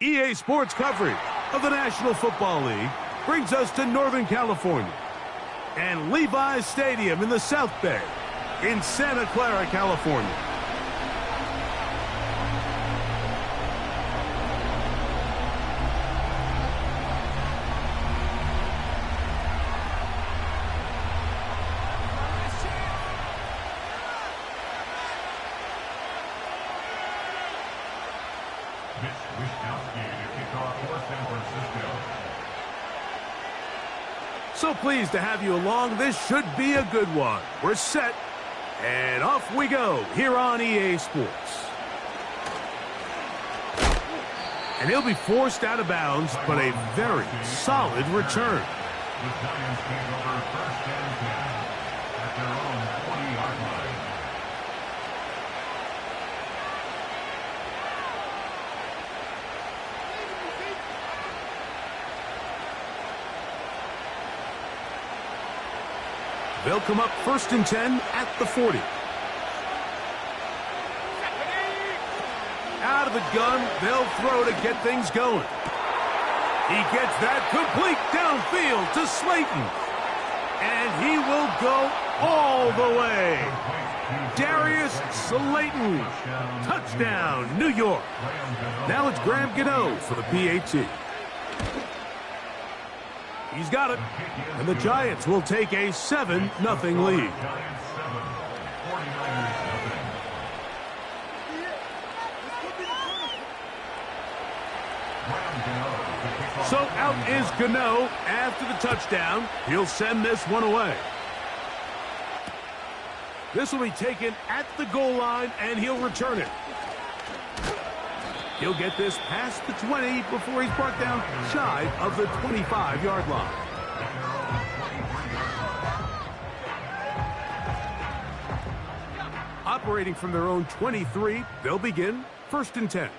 EA Sports coverage of the National Football League brings us to Northern California and Levi's Stadium in the South Bay in Santa Clara, California. So pleased to have you along. This should be a good one. We're set, and off we go here on EA Sports. And he'll be forced out of bounds, but a very solid return. The Giants take over first and 10 at their own 20-yard line. They'll come up first and 10 at the 40. Out of the gun, they'll throw to get things going. He gets that complete downfield to Slayton. And he will go all the way. Darius Slayton. Touchdown, New York. Now it's Graham Gano for the PAT. He's got it, and the Giants will take a 7-0 lead. So out is Gano after the touchdown. He'll send this one away. This will be taken at the goal line, and he'll return it. He'll get this past the 20 before he's brought down shy of the 25-yard line. Operating from their own 23, they'll begin first and 10.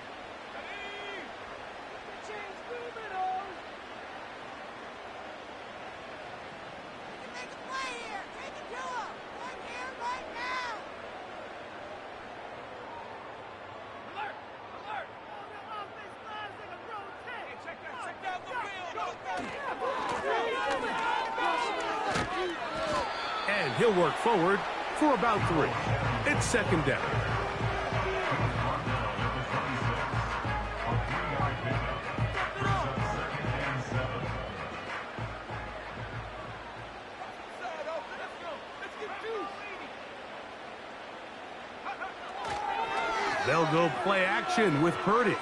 And he'll work forward for about 3. It's second down. They'll go play action with Purdy.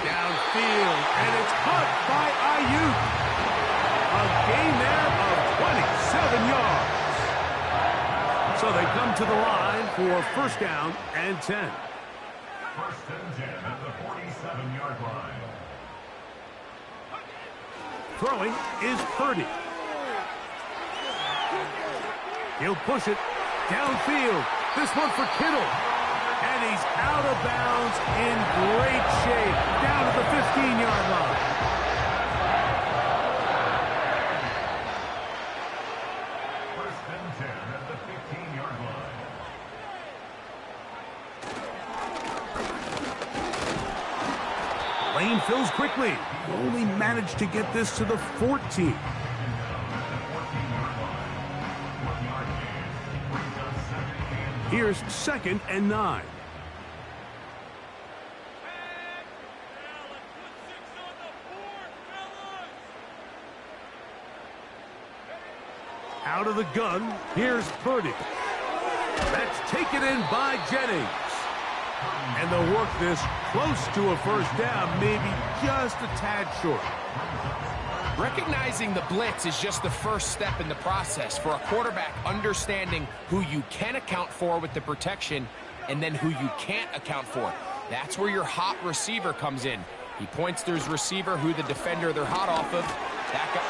Downfield, and it's caught by Ayuk. A gain there of 27 yards. So they come to the line for first down and 10. First and 10 at the 47-yard line. Throwing is Purdy. He'll push it downfield. This one for Kittle. And he's out of bounds in great shape down at the 15-yard line. First and 10 at the 15-yard line. Lane fills quickly. Only managed to get this to the 14. Here's second and 9. Out of the gun, here's Purdy. That's taken in by Jennings. And they'll work this close to a first down, maybe just a tad short. Recognizing the blitz is just the first step in the process for a quarterback understanding who you can account for with the protection and then who you can't account for. That's where your hot receiver comes in. He points to his receiver who the defender they're hot off of. Back up.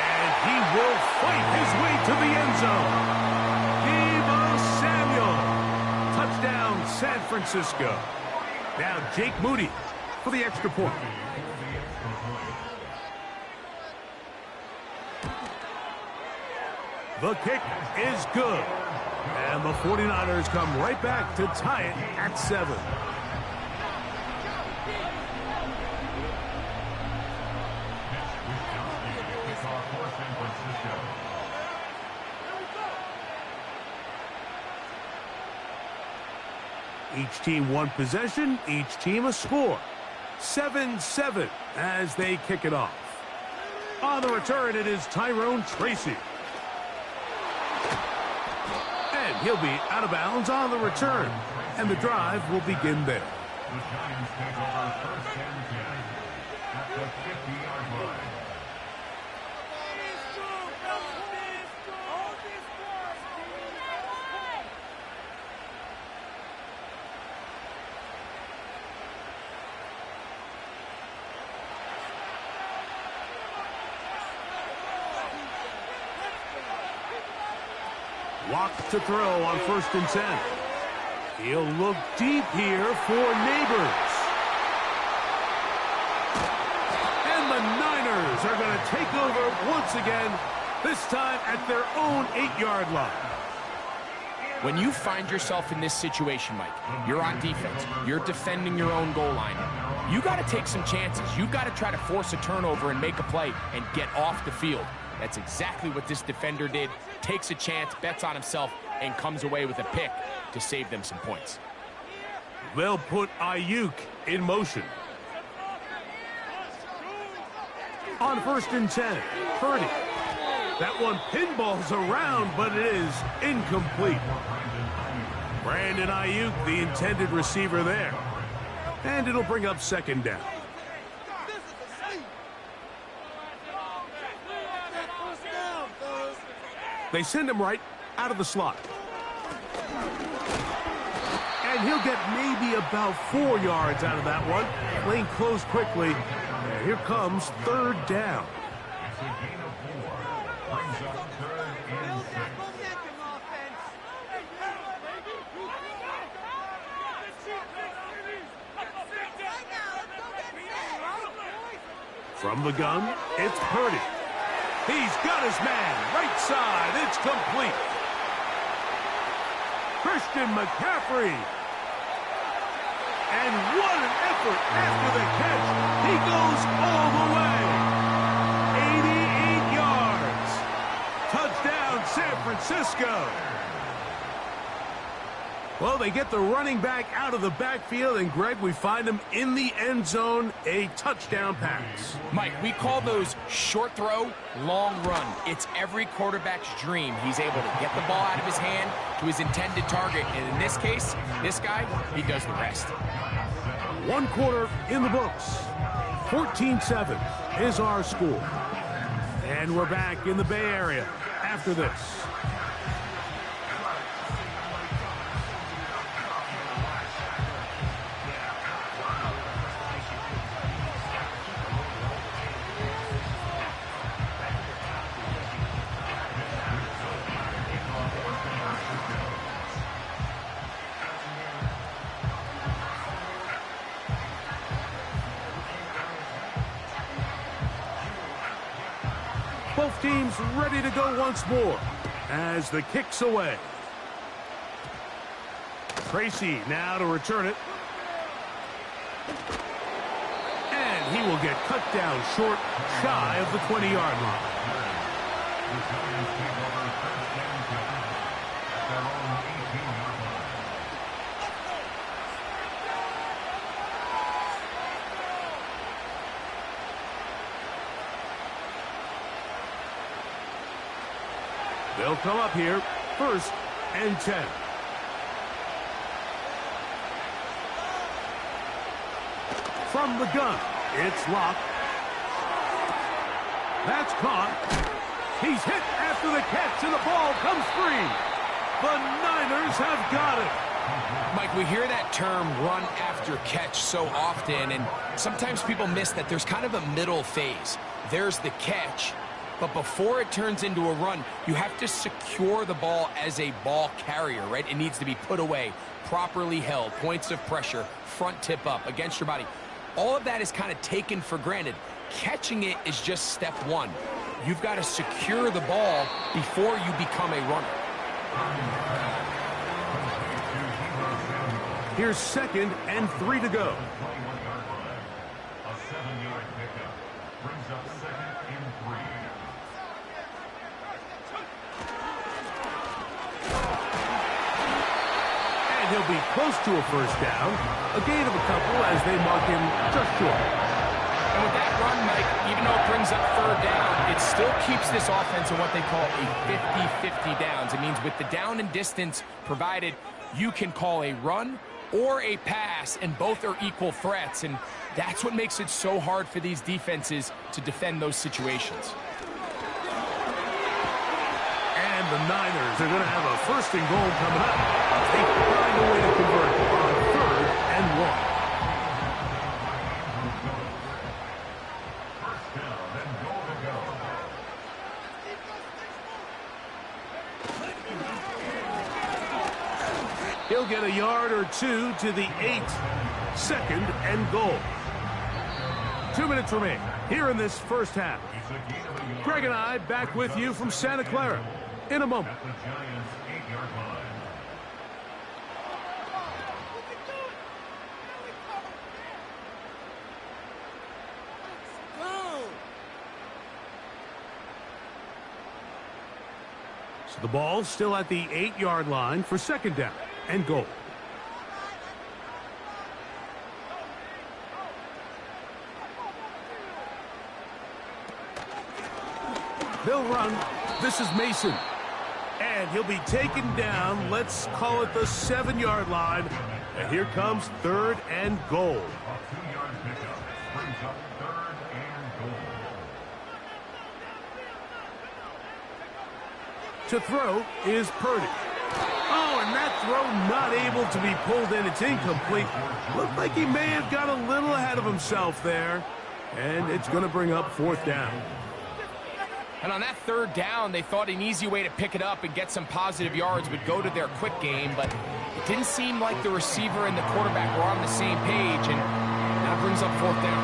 And he will fight his way to the end zone. Deebo Samuel. Touchdown, San Francisco. Now Jake Moody for the extra point. The kick is good. And the 49ers come right back to tie it at 7. Each team one possession, each team a score. 7-7 as they kick it off. On the return, it is Tyrone Tracy. And he'll be out of bounds on the return. And the drive will begin there. The Giants take over first and 10 at the 50-yard line. Walk to throw on 1st and 10. He'll look deep here for Neighbors. And the Niners are going to take over once again, this time at their own 8-yard line. When you find yourself in this situation, Mike, you're on defense, you're defending your own goal line, you got to take some chances. You've got to try to force a turnover and make a play and get off the field. That's exactly what this defender did. Takes a chance, bets on himself, and comes away with a pick to save them some points. They'll put Ayuk in motion. On 1st and 10, Purdy. That one pinballs around, but it is incomplete. Brandon Ayuk, the intended receiver there. And it'll bring up 2nd down. They send him right out of the slot. And he'll get maybe about 4 yards out of that one. Lane closed quickly. And here comes 3rd down. It's a gain of 4. Brings up 3rd and 6. From the gun, it's Purdy. He's got his man, right side, it's complete. Christian McCaffrey. And what an effort after the catch. He goes all the way. 88 yards. Touchdown, San Francisco. Well, they get the running back out of the backfield, and Greg, we find him in the end zone, a touchdown pass. Mike, we call those short throw, long run. It's every quarterback's dream. He's able to get the ball out of his hand to his intended target, and in this case, this guy, he does the rest. 1 quarter in the books. 14-7 is our score. And we're back in the Bay Area after this. Both teams ready to go once more as the kick's away. Tracy now to return it. And he will get cut down short, shy of the 20-yard line. The Giants take over first and 10 at their own 18-yard line. They'll come up here, 1st and 10. From the gun, it's locked. That's caught. He's hit after the catch, and the ball comes free. The Niners have got it. Mike, we hear that term run after catch so often, and sometimes people miss that there's kind of a middle phase. There's the catch, but before it turns into a run, you have to secure the ball as a ball carrier, right? It needs to be put away, properly held, points of pressure, front tip up against your body. All of that is kind of taken for granted. Catching it is just step one. You've got to secure the ball before you become a runner. Here's 2nd and 3 to go. A 7-yard pickup brings up 2nd and 3. And he'll be close to a first down. A gain of a couple as they mark him just short. And with that run, Mike, even though it brings up third down, it still keeps this offense in what they call a 50-50 downs. It means with the down and distance provided, you can call a run or a pass, and both are equal threats. And that's what makes it so hard for these defenses to defend those situations. And the Niners are going to have a first and goal coming up. They find a way to convert on 3rd and 1. He'll get a yard or two to the 8. 2nd and goal. 2 minutes remain here in this first half. Greg and I back with you from Santa Clara in a moment. So the ball still at the 8-yard line for 2nd down and goal. They'll run. This is Mason. And he'll be taken down. Let's call it the 7-yard line. And here comes 3rd and goal. A 2-yard pickup brings up 3rd and goal. To throw is Purdy. Oh, and that throw not able to be pulled in. It's incomplete. Looked like he may have got a little ahead of himself there. And it's going to bring up 4th down. And on that 3rd down, they thought an easy way to pick it up and get some positive yards would go to their quick game, but it didn't seem like the receiver and the quarterback were on the same page, and that brings up 4th down.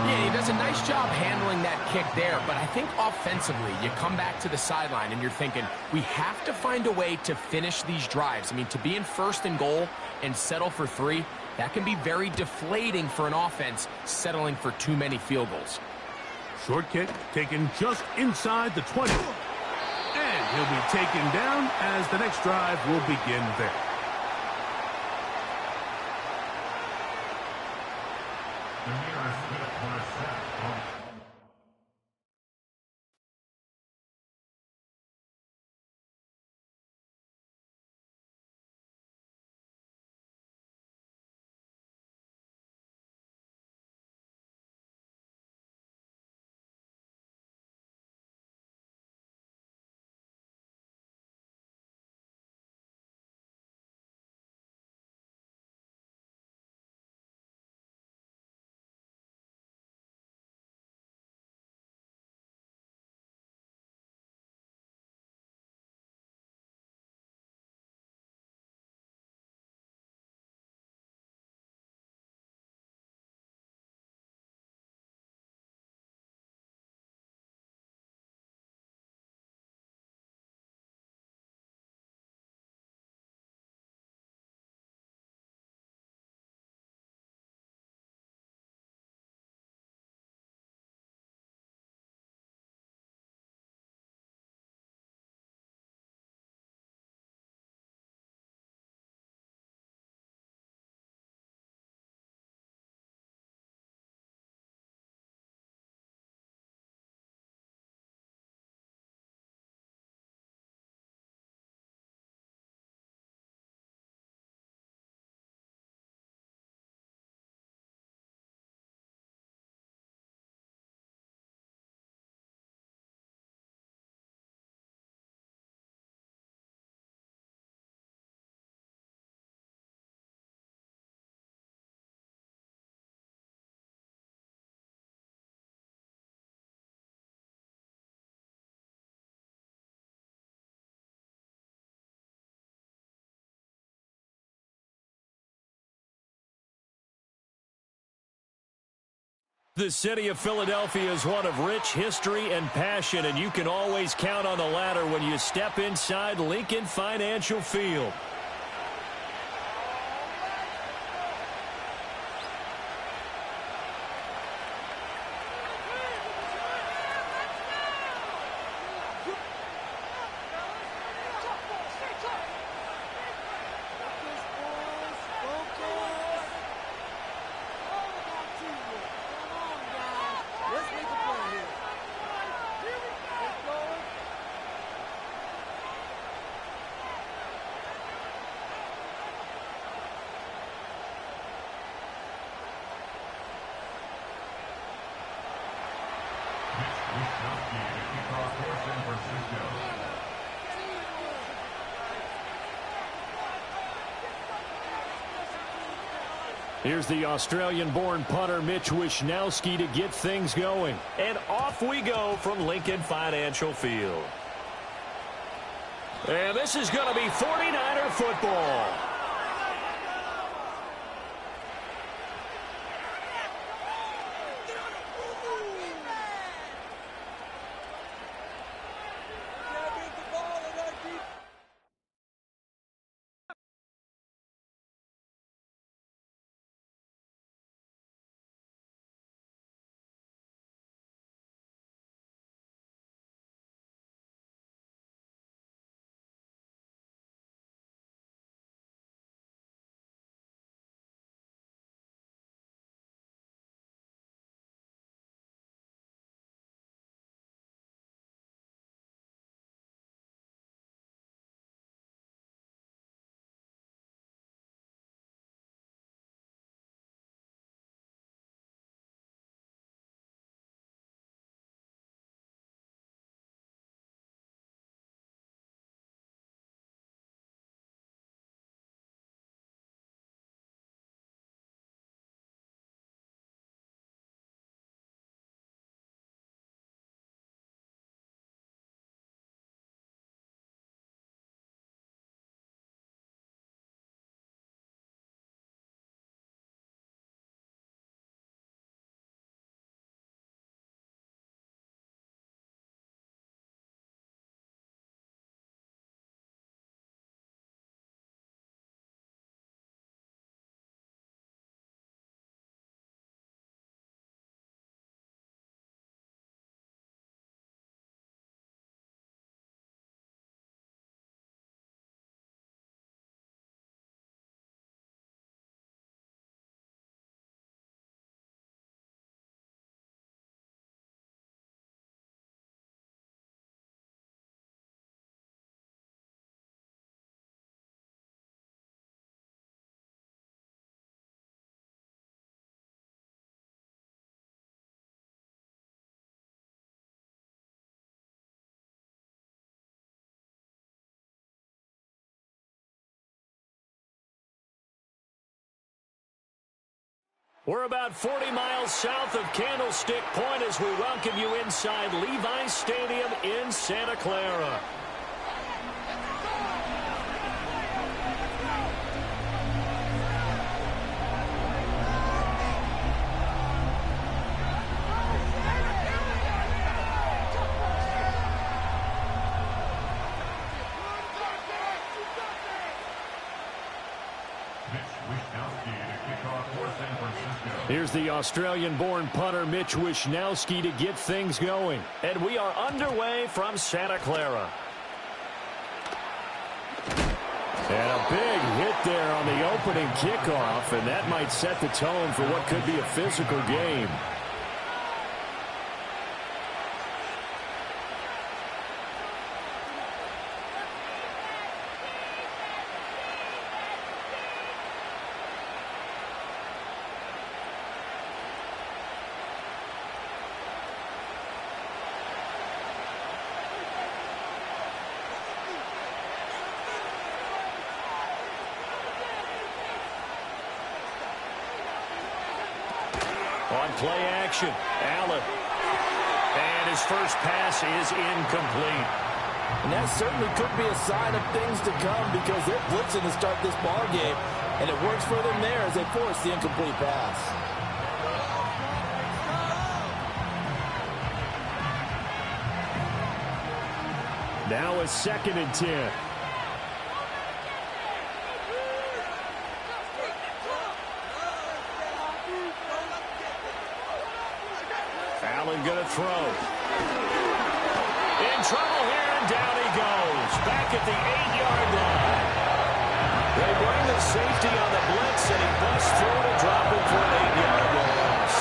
Yeah, he does a nice job handling that kick there, but I think offensively, you come back to the sideline and you're thinking, we have to find a way to finish these drives. I mean, to be in 1st and goal and settle for 3, that can be very deflating for an offense settling for too many field goals. Short kick taken just inside the 20. And he'll be taken down as the next drive will begin there. The nearest Smith was set on. The city of Philadelphia is one of rich history and passion, and you can always count on the latter when you step inside Lincoln Financial Field. Here's the Australian-born punter Mitch Wishnowsky to get things going. And off we go from Lincoln Financial Field. And this is going to be 49er football. We're about 40 miles south of Candlestick Point as we welcome you inside Levi's Stadium in Santa Clara. Here's the Australian-born punter Mitch Wishnowsky to get things going. And we are underway from Santa Clara. And a big hit there on the opening kickoff, and that might set the tone for what could be a physical game. On play action, Allen. And his first pass is incomplete. And that certainly could be a sign of things to come because they're blitzing to start this ball game, and it works for them there as they force the incomplete pass. Now a 2nd and 10. Allen going to throw. In trouble here, and down he goes. Back at the 8-yard line. They bring the safety on the blitz, and he busts through to drop it for an 8-yard loss.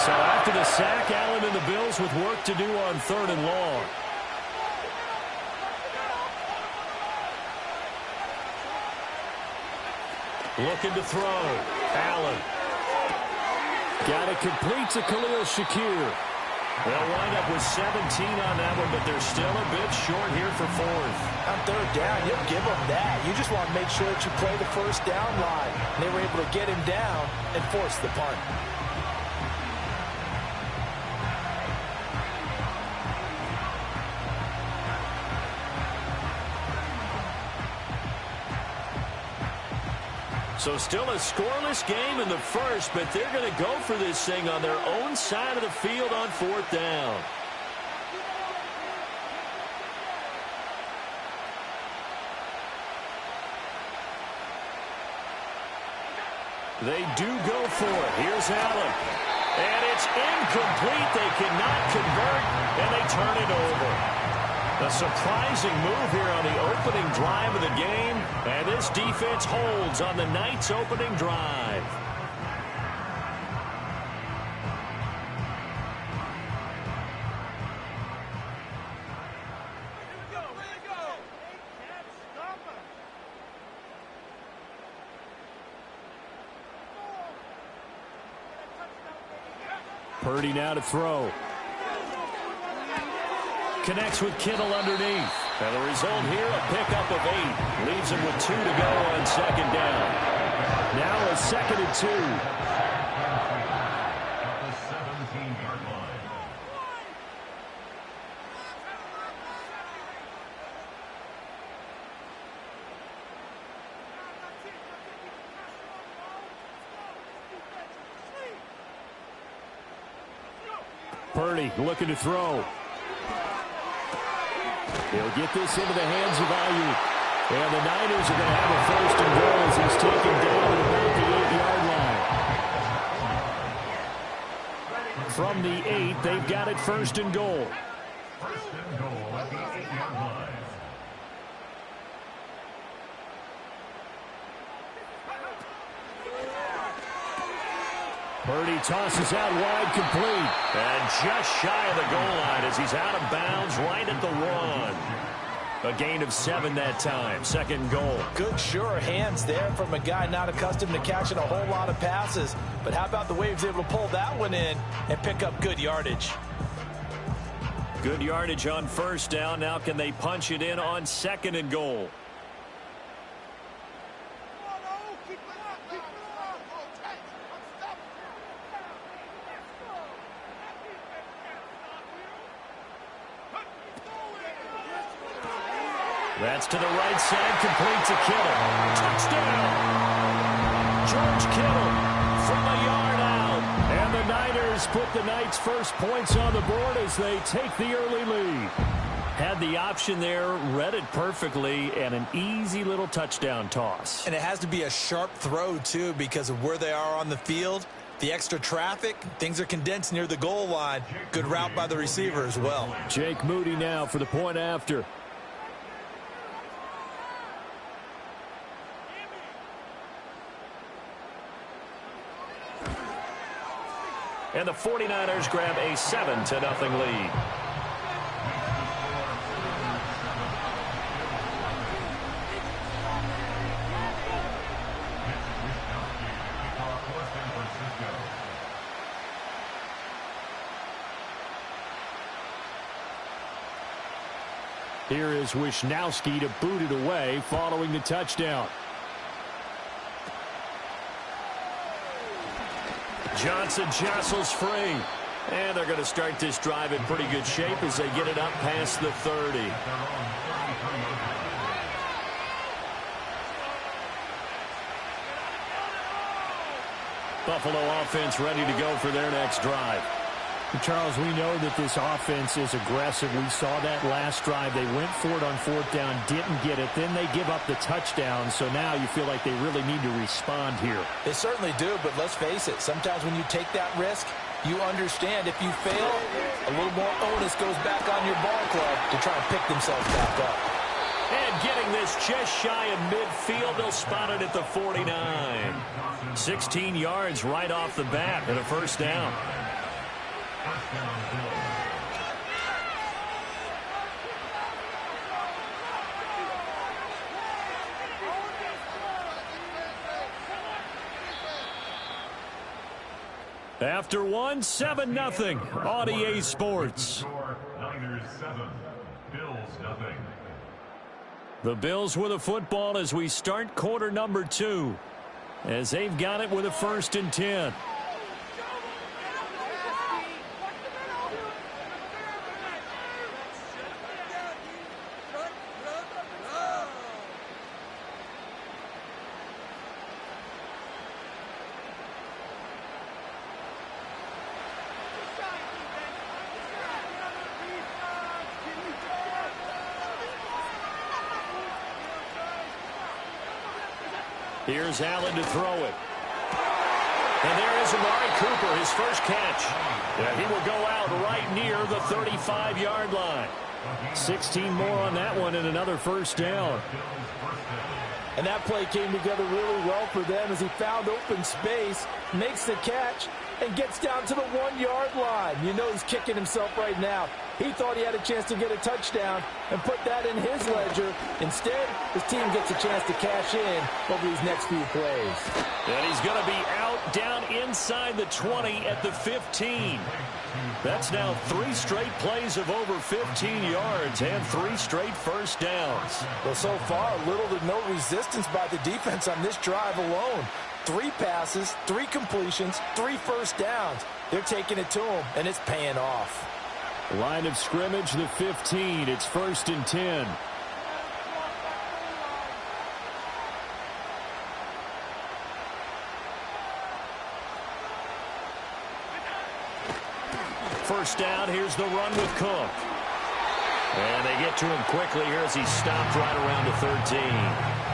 So after the sack, Allen and the Bills with work to do on 3rd and long. Looking to throw. Allen. Got it complete to Khalil Shakir. They'll wind up with 17 on that one, but they're still a bit short here for fourth. On third down, you'll give them that. You just want to make sure that you play the first down line. They were able to get him down and force the punt. So still a scoreless game in the first, but they're going to go for this thing on their own side of the field on fourth down. They do go for it. Here's Allen. And it's incomplete. They cannot convert, and they turn it over. A surprising move here on the opening drive of the game, and this defense holds on the night's opening drive. Purdy now to throw. Connects with Kittle underneath. And the result here, a pickup of 8. Leaves him with 2 to go on second down. Now a 2nd and 2. At the 17-yard line. Purdy looking to throw. He'll get this into the hands of Ayuk. And the Niners are going to have a 1st and goal as he's taken down at about the 8-yard line. From the 8, they've got it 1st and goal. 1st and goal at the 8-yard line. Purdy tosses out wide, complete. And just shy of the goal line as he's out of bounds right at the 1. A gain of 7 that time. 2nd goal. Good, sure hands there from a guy not accustomed to catching a whole lot of passes. But how about the way he was able to pull that one in and pick up good yardage? Good yardage on 1st down. Now can they punch it in on 2nd and goal? That's to the right side, complete to Kittle. Touchdown! George Kittle from a yard out. And the Niners put the Knights' first points on the board as they take the early lead. Had the option there, read it perfectly, and an easy little touchdown toss. And it has to be a sharp throw, too, because of where they are on the field. The extra traffic, things are condensed near the goal line. Good route by the receiver as well. Jake Moody now for the point after. And the 49ers grab a 7-0 lead. Here is Wisnowski to boot it away following the touchdown. Johnson jostles free. And they're going to start this drive in pretty good shape as they get it up past the 30. Buffalo offense ready to go for their next drive. Charles, we know that this offense is aggressive. We saw that last drive. They went for it on 4th down, didn't get it. Then they give up the touchdown. So now you feel like they really need to respond here. They certainly do, but let's face it. Sometimes when you take that risk, you understand if you fail, a little more onus goes back on your ball club to try and pick themselves back up. And getting this just shy of midfield, they'll spot it at the 49. 16 yards right off the bat and a 1st down. After one, 7-0 on EA Sports. Niners 7, Bills 0. The Bills with a football as we start quarter number 2. As they've got it with a 1st and 10. Here's Allen to throw it. And there is Amari Cooper, his first catch. And he will go out right near the 35-yard line. 16 more on that one and another first down. And that play came together really well for them as he found open space, makes the catch, and gets down to the 1-yard line. You know he's kicking himself right now. He thought he had a chance to get a touchdown and put that in his ledger. Instead, his team gets a chance to cash in over these next few plays. And he's going to be out down inside the 20 at the 15. That's now 3 straight plays of over 15 yards and 3 straight first downs. Well, so far, little to no resistance by the defense on this drive alone. 3 passes, 3 completions, 3 first downs. They're taking it to him, and it's paying off. Line of scrimmage, the 15. It's 1st and 10. First down, here's the run with Cook. And they get to him quickly here as he stopped right around the 13.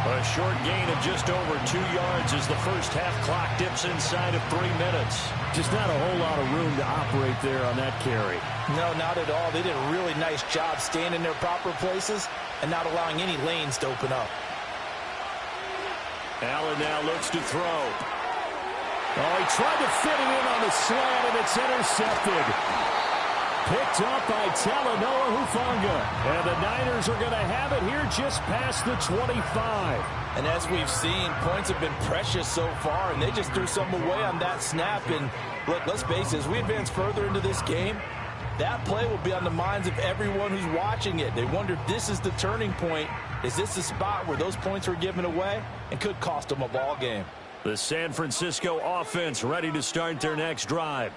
A short gain of just over 2 yards as the first half clock dips inside of 3 minutes. Just not a whole lot of room to operate there on that carry. No, not at all. They did a really nice job staying in their proper places and not allowing any lanes to open up. Allen now looks to throw. Oh, he tried to fit it in on the slant, and it's intercepted. Picked up by Talanoa Hufanga. And the Niners are going to have it here just past the 25. And as we've seen, points have been precious so far, and they just threw some away on that snap. And look, let's face it, as we advance further into this game, that play will be on the minds of everyone who's watching it. They wonder if this is the turning point. Is this the spot where those points were given away and could cost them a ball game? The San Francisco offense ready to start their next drive.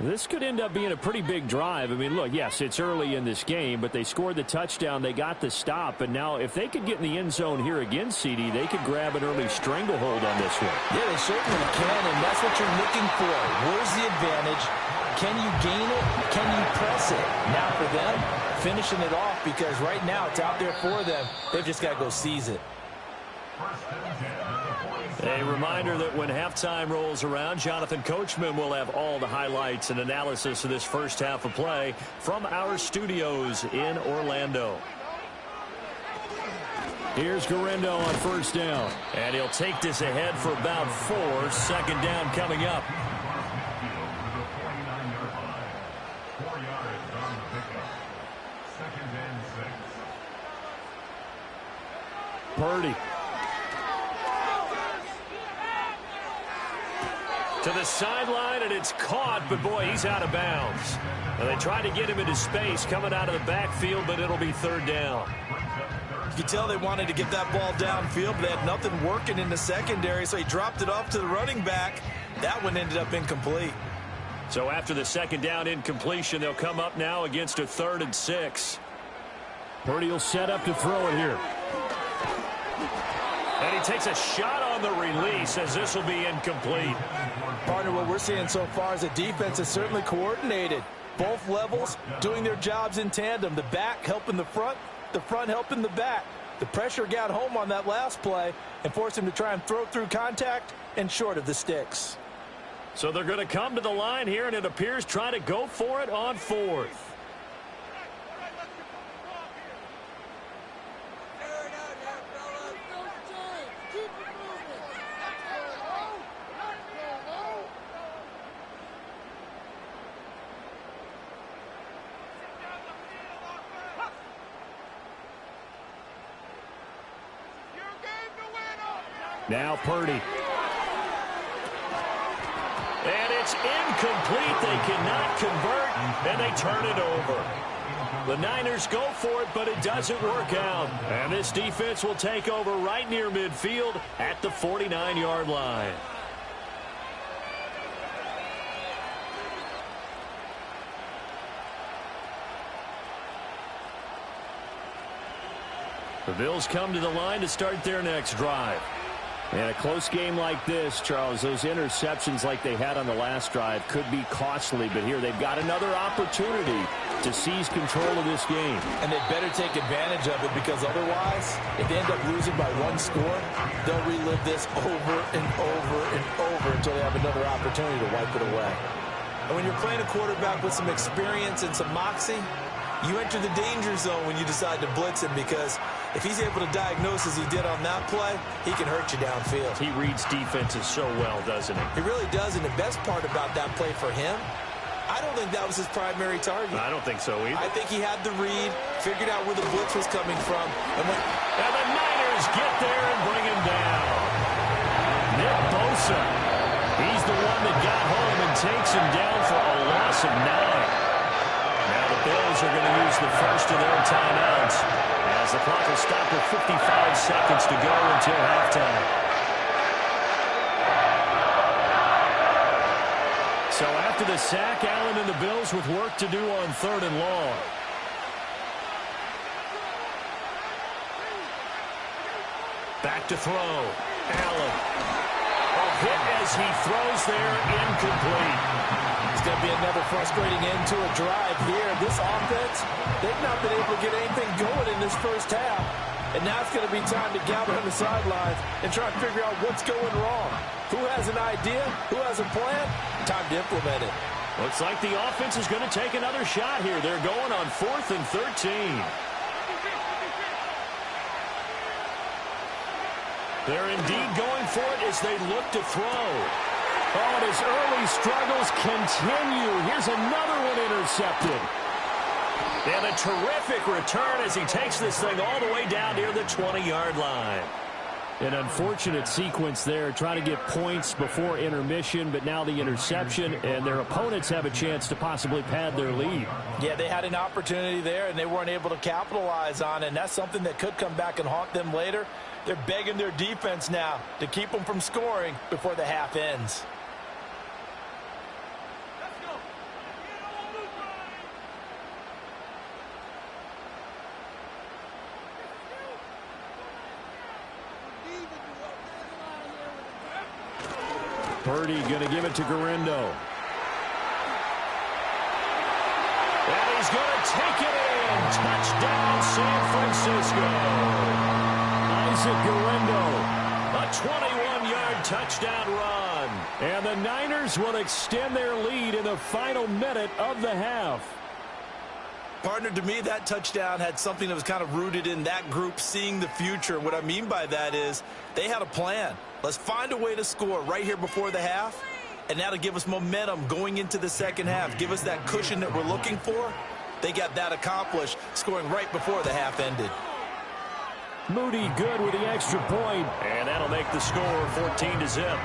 This could end up being a pretty big drive. I mean, look, yes, it's early in this game, but they scored the touchdown. They got the stop. And now if they could get in the end zone here again, CD, they could grab an early stranglehold on this one. Yeah, they certainly can, and that's what you're looking for. Where's the advantage? Can you gain it? Can you press it? Now for them, finishing it off, because right now it's out there for them. They've just got to go seize it. A reminder that when halftime rolls around, Jonathan Coachman will have all the highlights and analysis of this first half of play from our studios in Orlando. Here's Guerrero on first down. And he'll take this ahead for about 4. Second down coming up. Purdy. To the sideline, and it's caught, but boy, he's out of bounds. And they try to get him into space coming out of the backfield, but it'll be third down. You can tell they wanted to get that ball downfield, but they had nothing working in the secondary, so he dropped it off to the running back. That one ended up incomplete. So after the second down incompletion, they'll come up now against a 3rd and 6. Purdy will set up to throw it here. And he takes a shot on the release as this will be incomplete. Partner, what we're seeing so far is a defense is certainly coordinated. Both levels doing their jobs in tandem. The back helping the front helping the back. The pressure got home on that last play and forced him to try and throw through contact and short of the sticks. So they're going to come to the line here, and it appears trying to go for it on 4th. Now Purdy. And it's incomplete. They cannot convert, and they turn it over. The Niners go for it, but it doesn't work out. And this defense will take over right near midfield at the 49-yard line. The Bills come to the line to start their next drive. And a close game like this, Charles, those interceptions like they had on the last drive could be costly. But here they've got another opportunity to seize control of this game. And they better take advantage of it, because otherwise, if they end up losing by one score, they'll relive this over and over and over until they have another opportunity to wipe it away. And when you're playing a quarterback with some experience and some moxie, you enter the danger zone when you decide to blitz him, because if he's able to diagnose as he did on that play, he can hurt you downfield. He reads defenses so well, doesn't he? He really does, and the best part about that play for him, I don't think that was his primary target. I don't think so either. I think he had the read, figured out where the blitz was coming from, and the Niners get there and bring him down. Nick Bosa, he's the one that got home and takes him down for a loss of 9. Now the Bills are going to use the first of their timeouts as the clock will stop with 55 seconds to go until halftime. So after the sack, Allen and the Bills with work to do on 3rd and long. Back to throw. Allen. A hit as he throws there, incomplete. it's going to be another frustrating end to a drive here. This offense, they've not been able to get anything going in this first half. And now it's going to be time to gather on the sidelines and try to figure out what's going wrong. Who has an idea? Who has a plan? Time to implement it. Looks like the offense is going to take another shot here. They're going on 4th and 13. They're indeed going for it as they look to throw. Oh, and his early struggles continue. Here's another one intercepted. And a terrific return as he takes this thing all the way down near the 20-yard line. An unfortunate sequence there, trying to get points before intermission, but now the interception, and their opponents have a chance to possibly pad their lead. Yeah, they had an opportunity there, and they weren't able to capitalize on it, and that's something that could come back and haunt them later. They're begging their defense now to keep them from scoring before the half ends. Purdy going to give it to Garindo. And he's going to take it in. Touchdown, San Francisco. Isaac Garindo, a 21-yard touchdown run. And the Niners will extend their lead in the final minute of the half. Partner, to me, that touchdown had something that was kind of rooted in that group seeing the future. What I mean by that is they had a plan. Let's find a way to score right here before the half, and that'll give us momentum going into the second half. Give us that cushion that we're looking for. They got that accomplished, scoring right before the half ended. Moody good with the extra point, and that'll make the score 14-0.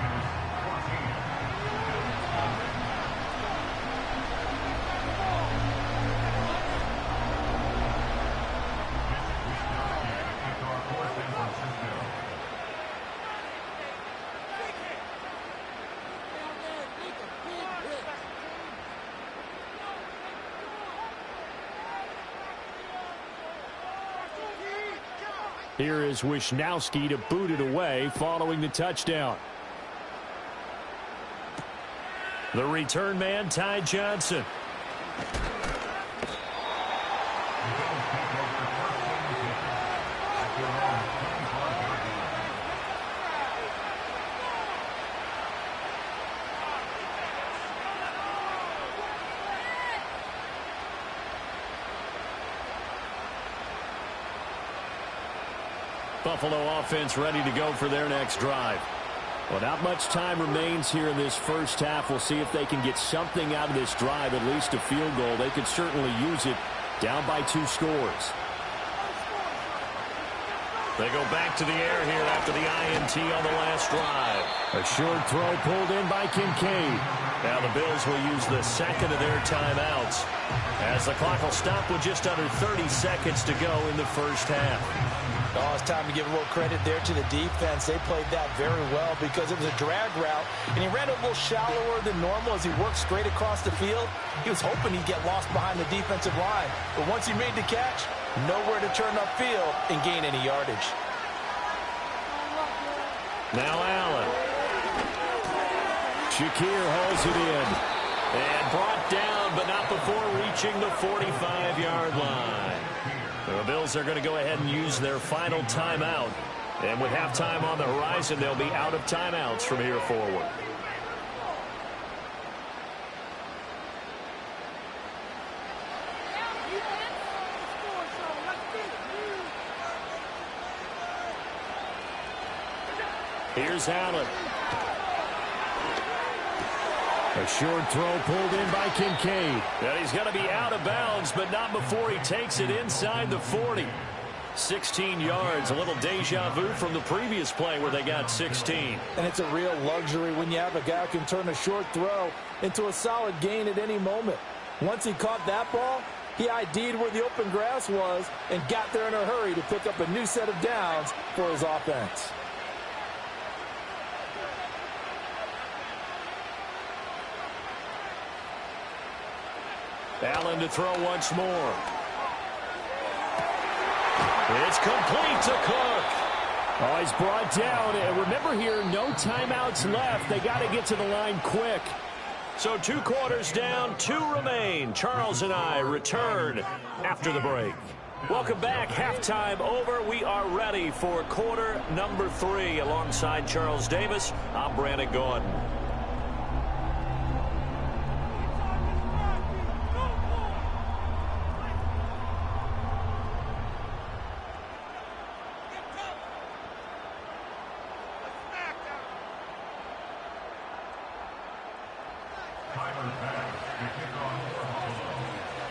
Here is Wisnowski to boot it away following the touchdown. The return man, Ty Johnson. Buffalo offense ready to go for their next drive. Well, not much time remains here in this first half. We'll see if they can get something out of this drive, at least a field goal. They could certainly use it, down by 2 scores. They go back to the air here after the INT on the last drive. A short throw pulled in by Kincaid. Now the Bills will use the second of their timeouts as the clock will stop with just under 30 seconds to go in the first half. Oh, it's time to give a little credit there to the defense. They played that very well because it was a drag route, and he ran a little shallower than normal as he worked straight across the field. He was hoping he'd get lost behind the defensive line, but once he made the catch, nowhere to turn upfield and gain any yardage. Now Allen. Shakir hauls it in. And brought down, but not before reaching the 45-yard line. The Bills are going to go ahead and use their final timeout. And with halftime on the horizon, they'll be out of timeouts from here forward. Here's Allen. A short throw pulled in by Kincaid. And he's going to be out of bounds, but not before he takes it inside the 40. 16 yards, a little deja vu from the previous play where they got 16. And it's a real luxury when you have a guy who can turn a short throw into a solid gain at any moment. Once he caught that ball, he ID'd where the open grass was and got there in a hurry to pick up a new set of downs for his offense. Allen to throw once more. It's complete to Cook. Oh, he's brought down. And remember here, no timeouts left. They got to get to the line quick. So 2 quarters down, 2 remain. Charles and I return after the break. Welcome back. Halftime over. We are ready for quarter number 3. Alongside Charles Davis, I'm Brandon Gordon.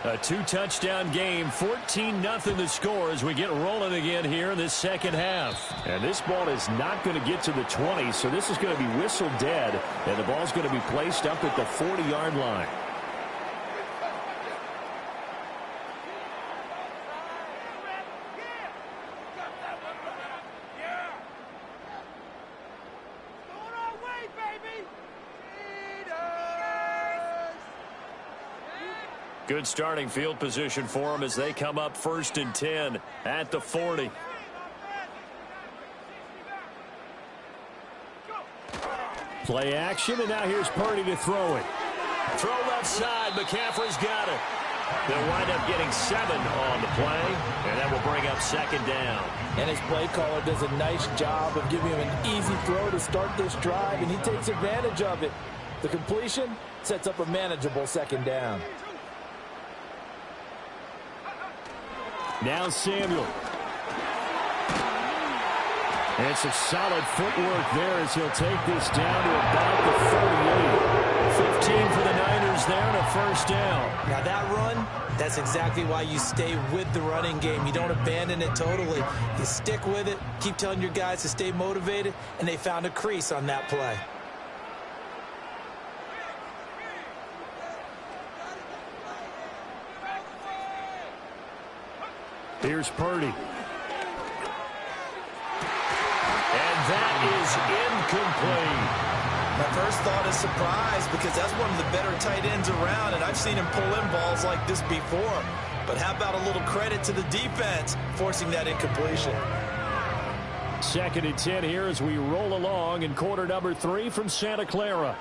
A 2-touchdown game, 14-0 the score as we get rolling again here in this second half. And this ball is not going to get to the 20, so this is going to be whistled dead, and the ball's going to be placed up at the 40-yard line. Good starting field position for them as they come up 1st and 10 at the 40. Play action, and now here's Purdy to throw it. Throw left side. McCaffrey's got it. They'll wind up getting 7 on the play, and that will bring up 2nd down. And his play caller does a nice job of giving him an easy throw to start this drive, and he takes advantage of it. The completion sets up a manageable 2nd down. Now Samuel. And some solid footwork there as he'll take this down to about the 38. 15 for the Niners there and a 1st down. Now that run, that's exactly why you stay with the running game. You don't abandon it totally. You stick with it, keep telling your guys to stay motivated, and they found a crease on that play. Here's Purdy. And that is incomplete. My first thought is surprise because that's one of the better tight ends around, and I've seen him pull in balls like this before. But how about a little credit to the defense forcing that incompletion? 2nd and 10 here as we roll along in quarter number 3 from Santa Clara.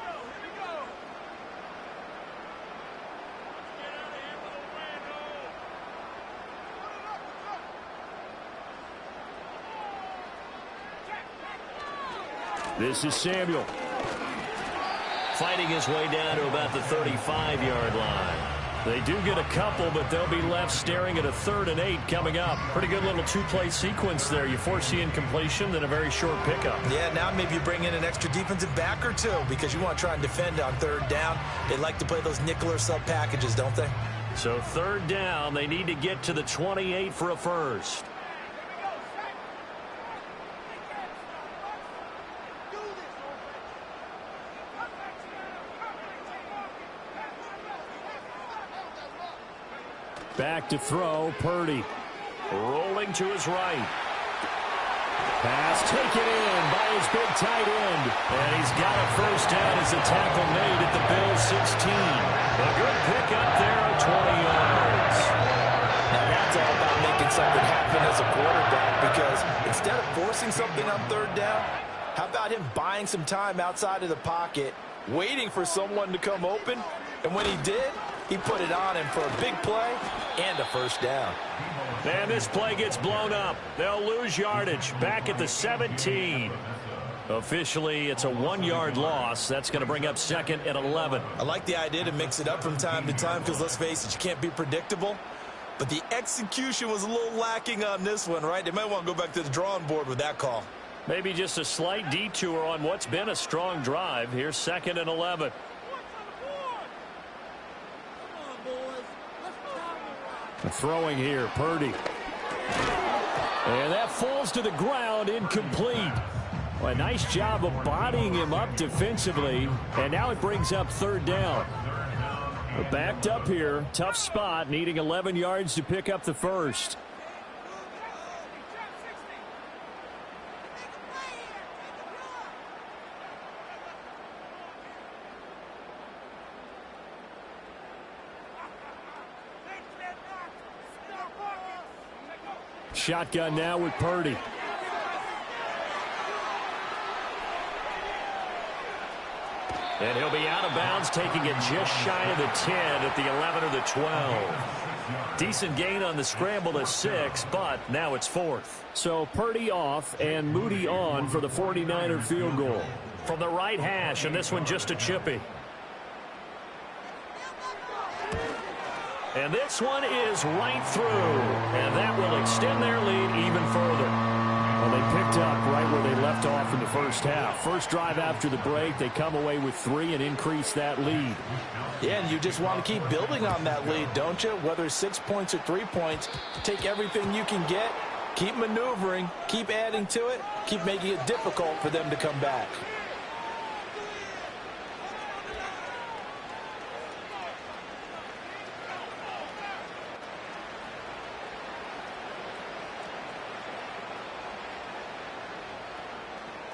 This is Samuel. Fighting his way down to about the 35-yard line. They do get a couple, but they'll be left staring at a 3rd and 8 coming up. Pretty good little 2-play sequence there. You force the incompletion, then a very short pickup. Yeah, now maybe you bring in an extra defensive back or 2 because you want to try and defend on 3rd down. They like to play those nickel or sub packages, don't they? So 3rd down, they need to get to the 28 for a 1st. Back to throw, Purdy. Rolling to his right. Pass taken in by his big tight end. And he's got a first down as a tackle made at the Bills' 16. A good pickup there of 20 yards. Now that's all about making something happen as a quarterback, because instead of forcing something on third down, how about him buying some time outside of the pocket, waiting for someone to come open, and when he did, he put it on him for a big play and a first down. And this play gets blown up. They'll lose yardage back at the 17. Officially, it's a 1-yard loss. That's going to bring up 2nd and 11. I like the idea to mix it up from time to time because, let's face it, you can't be predictable. But the execution was a little lacking on this one, right? They might want to go back to the drawing board with that call. Maybe just a slight detour on what's been a strong drive. Here's 2nd and 11. Throwing here, Purdy. And that falls to the ground, incomplete. Well, a nice job of bodying him up defensively, and now it brings up 3rd down. We're backed up here, tough spot, needing 11 yards to pick up the first. Shotgun now with Purdy. And he'll be out of bounds, taking it just shy of the 10 at the 11 or the 12. Decent gain on the scramble to 6, but now it's 4th. So Purdy off and Moody on for the 49er field goal. From the right hash, and this one just a chippy. And this one is right through, and that will extend their lead even further. Well, they picked up right where they left off in the first half. First drive after the break, they come away with 3 and increase that lead. Yeah, and you just want to keep building on that lead, don't you? Whether it's 6 points or 3 points, take everything you can get, keep maneuvering, keep adding to it, keep making it difficult for them to come back.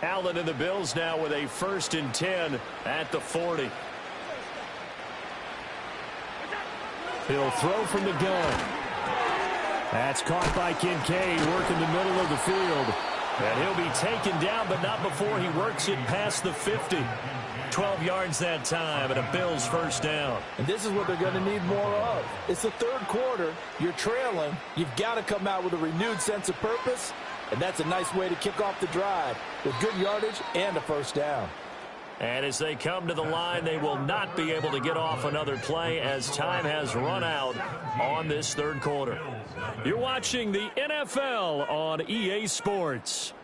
Allen and the Bills now with a 1st and 10 at the 40. He'll throw from the gun. That's caught by Kincaid, working the middle of the field. And he'll be taken down, but not before he works it past the 50. 12 yards that time, and a Bills first down. And this is what they're going to need more of. It's the 3rd quarter. You're trailing. You've got to come out with a renewed sense of purpose. And that's a nice way to kick off the drive with good yardage and a first down. And as they come to the line, they will not be able to get off another play as time has run out on this 3rd quarter. You're watching the NFL on EA Sports.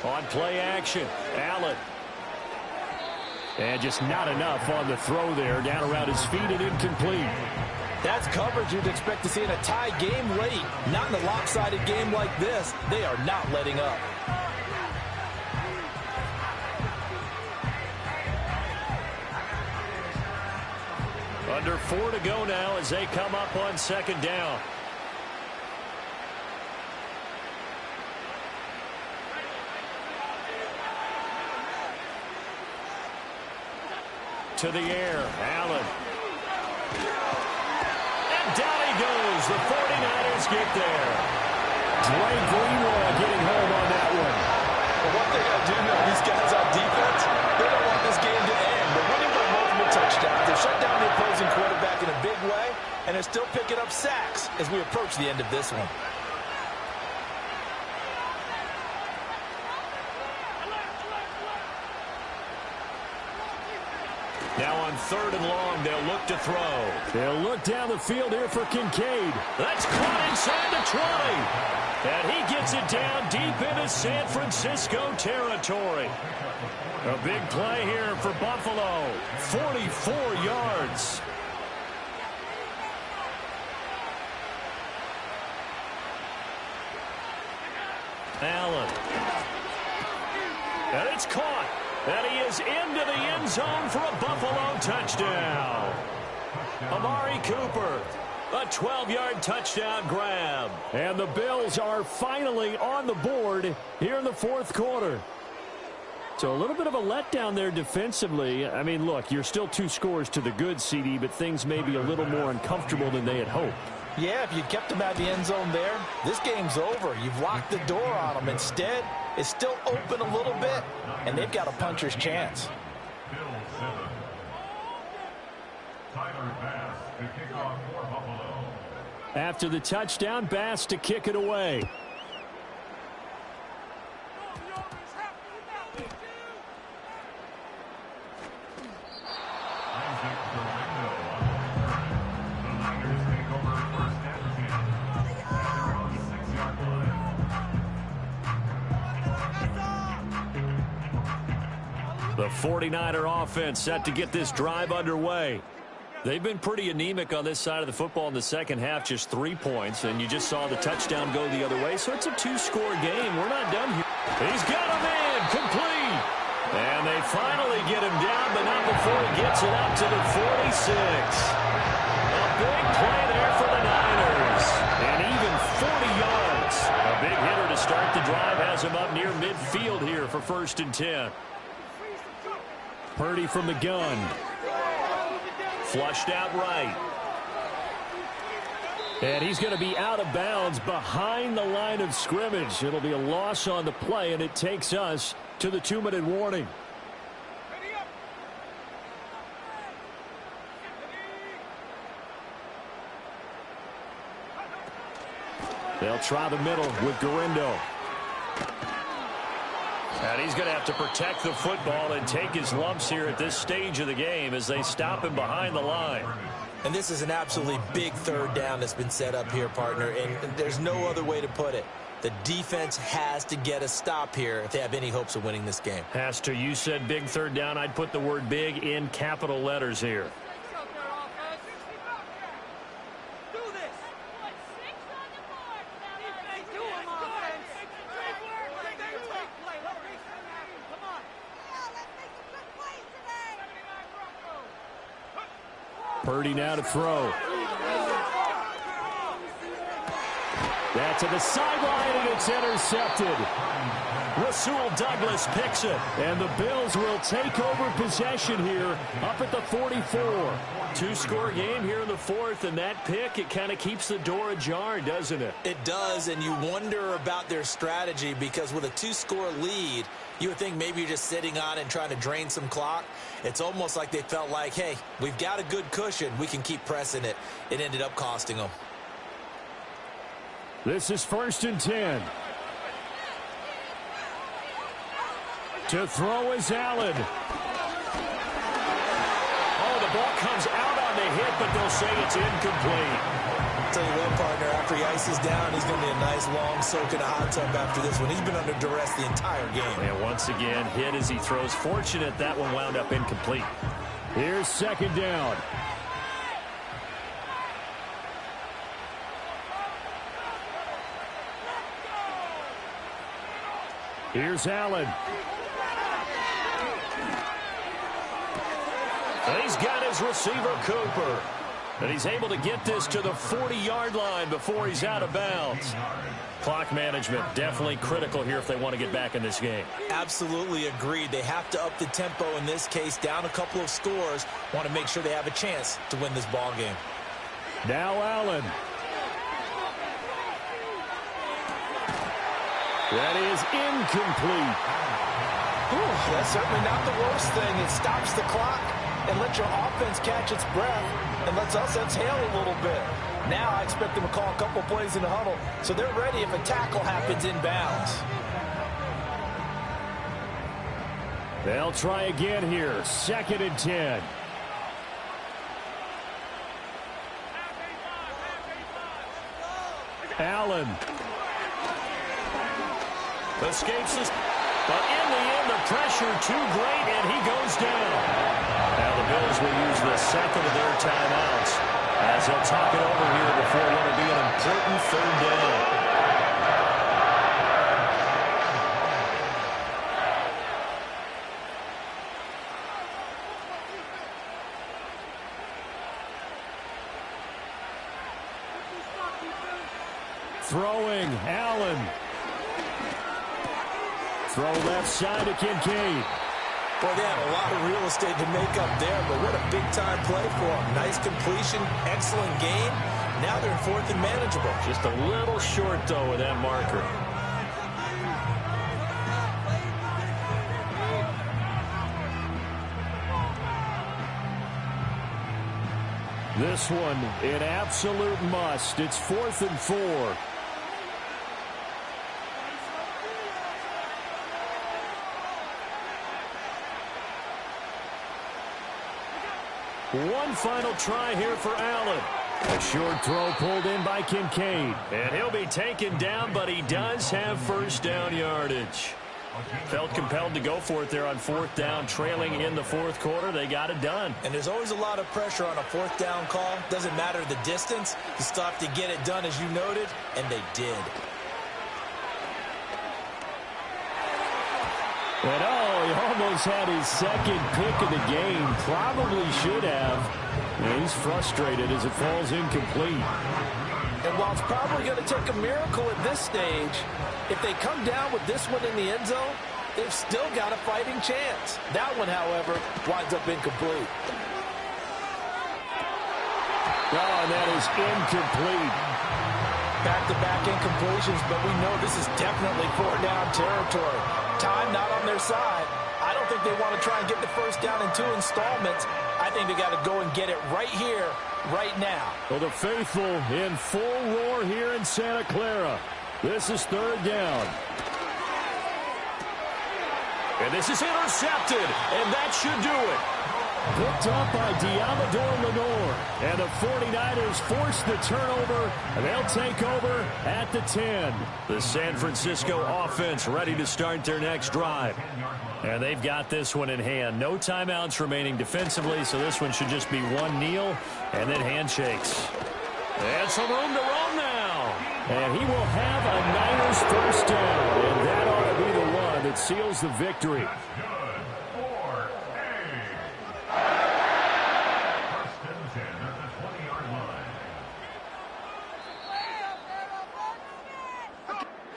On play action, Allen. And just not enough on the throw there, down around his feet and incomplete. That's coverage you'd expect to see in a tie game late. Not in a lopsided game like this. They are not letting up. Under 4 to go now as they come up on 2nd down. To the air, Allen. And down he goes. The 49ers get there. Dwayne Greenlaw getting home on that one. Well, what they got to do now, these guys on defense, they don't want this game to end. They're winning by multiple touchdowns. They've shut down the opposing quarterback in a big way, and they're still picking up sacks as we approach the end of this one. Now on 3rd and long, they'll look to throw. They'll look down the field here for Kincaid. That's caught inside the 20. And he gets it down deep into San Francisco territory. A big play here for Buffalo. 44 yards. Allen. And it's caught. And he is into the end zone for a Buffalo touchdown. Amari Cooper. A 12-yard touchdown grab. And the Bills are finally on the board here in the fourth quarter. So a little bit of a letdown there defensively. I mean, look, you're still 2 scores to the good, CD, but things may be a little more uncomfortable than they had hoped. Yeah, if you kept them at the end zone there, this game's over. You've locked the door on them. Instead, it's still open a little bit, and they've got a puncher's chance. Bill 7. Tyler Bass to kick off for Buffalo. After the touchdown, Bass to kick it away. The 49er offense set to get this drive underway. They've been pretty anemic on this side of the football in the second half, just 3 points, and you just saw the touchdown go the other way, so it's a 2-score game. We're not done here. He's got him in, complete. And they finally get him down, but not before he gets it up to the 46. A big play there for the Niners, and even 40 yards. A big hitter to start the drive has him up near midfield here for 1st and 10. Purdy from the gun. Flushed out right. And he's going to be out of bounds behind the line of scrimmage. It'll be a loss on the play, and it takes us to the 2-minute warning. They'll try the middle with Garindo. And he's going to have to protect the football and take his lumps here at this stage of the game as they stop him behind the line. And this is an absolutely big 3rd down that's been set up here, partner, and there's no other way to put it. The defense has to get a stop here if they have any hopes of winning this game. Has to. You said big 3rd down. I'd put the word big in capital letters here. Purdy now to throw. That's to the sideline, and it's intercepted. Rasul Douglas picks it. And the Bills will take over possession here up at the 44. 2-score game here in the 4th, and that pick, it kind of keeps the door ajar, doesn't it? It does, and you wonder about their strategy because with a 2-score lead, you would think maybe you're just sitting on it and trying to drain some clock. It's almost like they felt like, hey, we've got a good cushion. We can keep pressing it. It ended up costing them. This is 1st and 10. To throw is Allen. Oh, the ball comes out on the hit, but they'll say it's incomplete. I'll tell you what, partner, after he ices down, he's going to be a nice long soak in a hot tub after this one. He's been under duress the entire game. And once again, hit as he throws. Fortunate that one wound up incomplete. Here's 2nd down. Here's Allen. And he's got his receiver, Cooper. And he's able to get this to the 40-yard line before he's out of bounds. Clock management definitely critical here if they want to get back in this game. Absolutely agreed. They have to up the tempo in this case, down a couple of scores. Want to make sure they have a chance to win this ball game. Now Allen. That is incomplete. Ooh, that's certainly not the worst thing. It stops the clock and lets your offense catch its breath and lets us exhale a little bit. Now I expect them to call a couple plays in the huddle so they're ready if a tackle happens inbounds. They'll try again here. 2nd and 10. Allen. Escapes this. But in the end, the pressure too great, and he goes down. Now the Bills will use the second of their timeouts as they'll talk it over here before what will be an important third down. Throwing, Allen. Throw left side to Kincaid. Boy, they had a lot of real estate to make up there, but what a big-time play for them. Nice completion, excellent game. Now they're in fourth and manageable. Just a little short, though, with that marker. This one, an absolute must. It's 4th and 4. One final try here for Allen. A short throw pulled in by Kincaid. And he'll be taken down, but he does have first down yardage. Felt compelled to go for it there on 4th down, trailing in the 4th quarter. They got it done. And there's always a lot of pressure on a 4th down call. Doesn't matter the distance. You still have to get it done, as you noted, and they did. And he almost had his second pick of the game. Probably should have. And he's frustrated as it falls incomplete. And while it's probably going to take a miracle at this stage, if they come down with this one in the end zone, they've still got a fighting chance. That one, however, winds up incomplete. And that is incomplete. Back-to-back incompletions, but we know this is definitely 4th-down territory. Time not on their side. I don't think they want to try and get the first down in 2 installments. I think they got to go and get it right here, right now. Well, the faithful in full roar here in Santa Clara. This is 3rd down. And this is intercepted, and that should do it. Picked up by Diamador Lenore. And the 49ers force the turnover, and they'll take over at the 10. The San Francisco offense ready to start their next drive. And they've got this one in hand. No timeouts remaining defensively, so this one should just be one kneel and then handshakes. And some room to run now. And he will have a Niners first down. And that ought to be the one that seals the victory.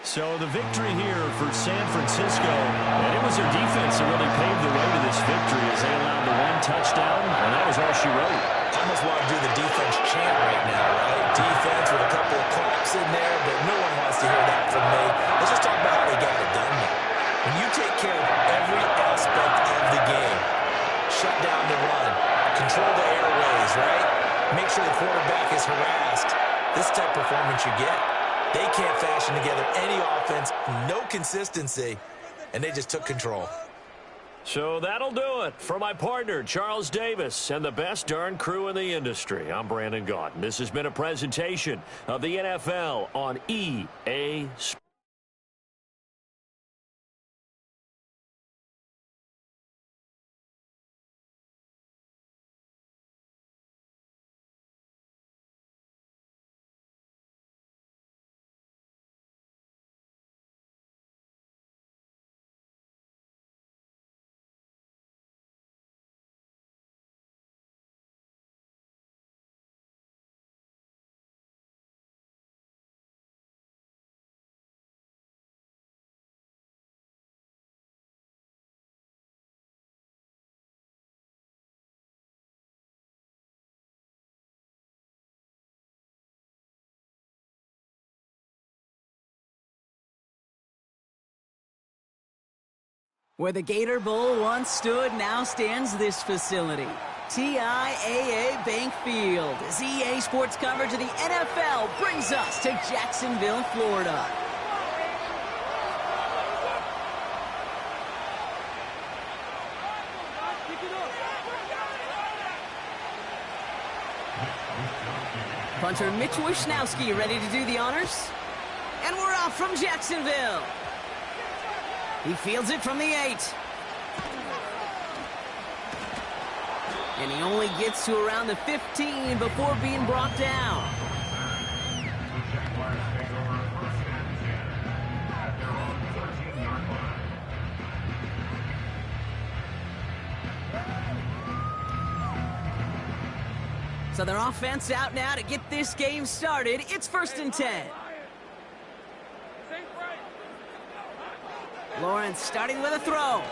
So the victory here for San Francisco, and it was their defense that really paved the way to this victory as they allowed the one touchdown, and that was all she wrote. I almost want to do the defense chant right now, right? Defense with a couple of claps in there, but no one wants to hear that from me. Let's just talk about how they got it done now. When you take care of every aspect of the game, shut down the run, control the airways, right? Make sure the quarterback is harassed. This type of performance you get. They can't fashion together any offense, no consistency, and they just took control. So that'll do it for my partner, Charles Davis, and the best darn crew in the industry. I'm Brandon Gaudin. This has been a presentation of the NFL on EA Sports. Where the Gator Bowl once stood, now stands this facility. TIAA Bank Field. As EA Sports coverage of the NFL brings us to Jacksonville, Florida. Punter Mitch Wishnowsky ready to do the honors. And we're off from Jacksonville. He fields it from the 8. And he only gets to around the 15 before being brought down. So their offense out now to get this game started. It's 1st and 10. Lawrence starting with a throw.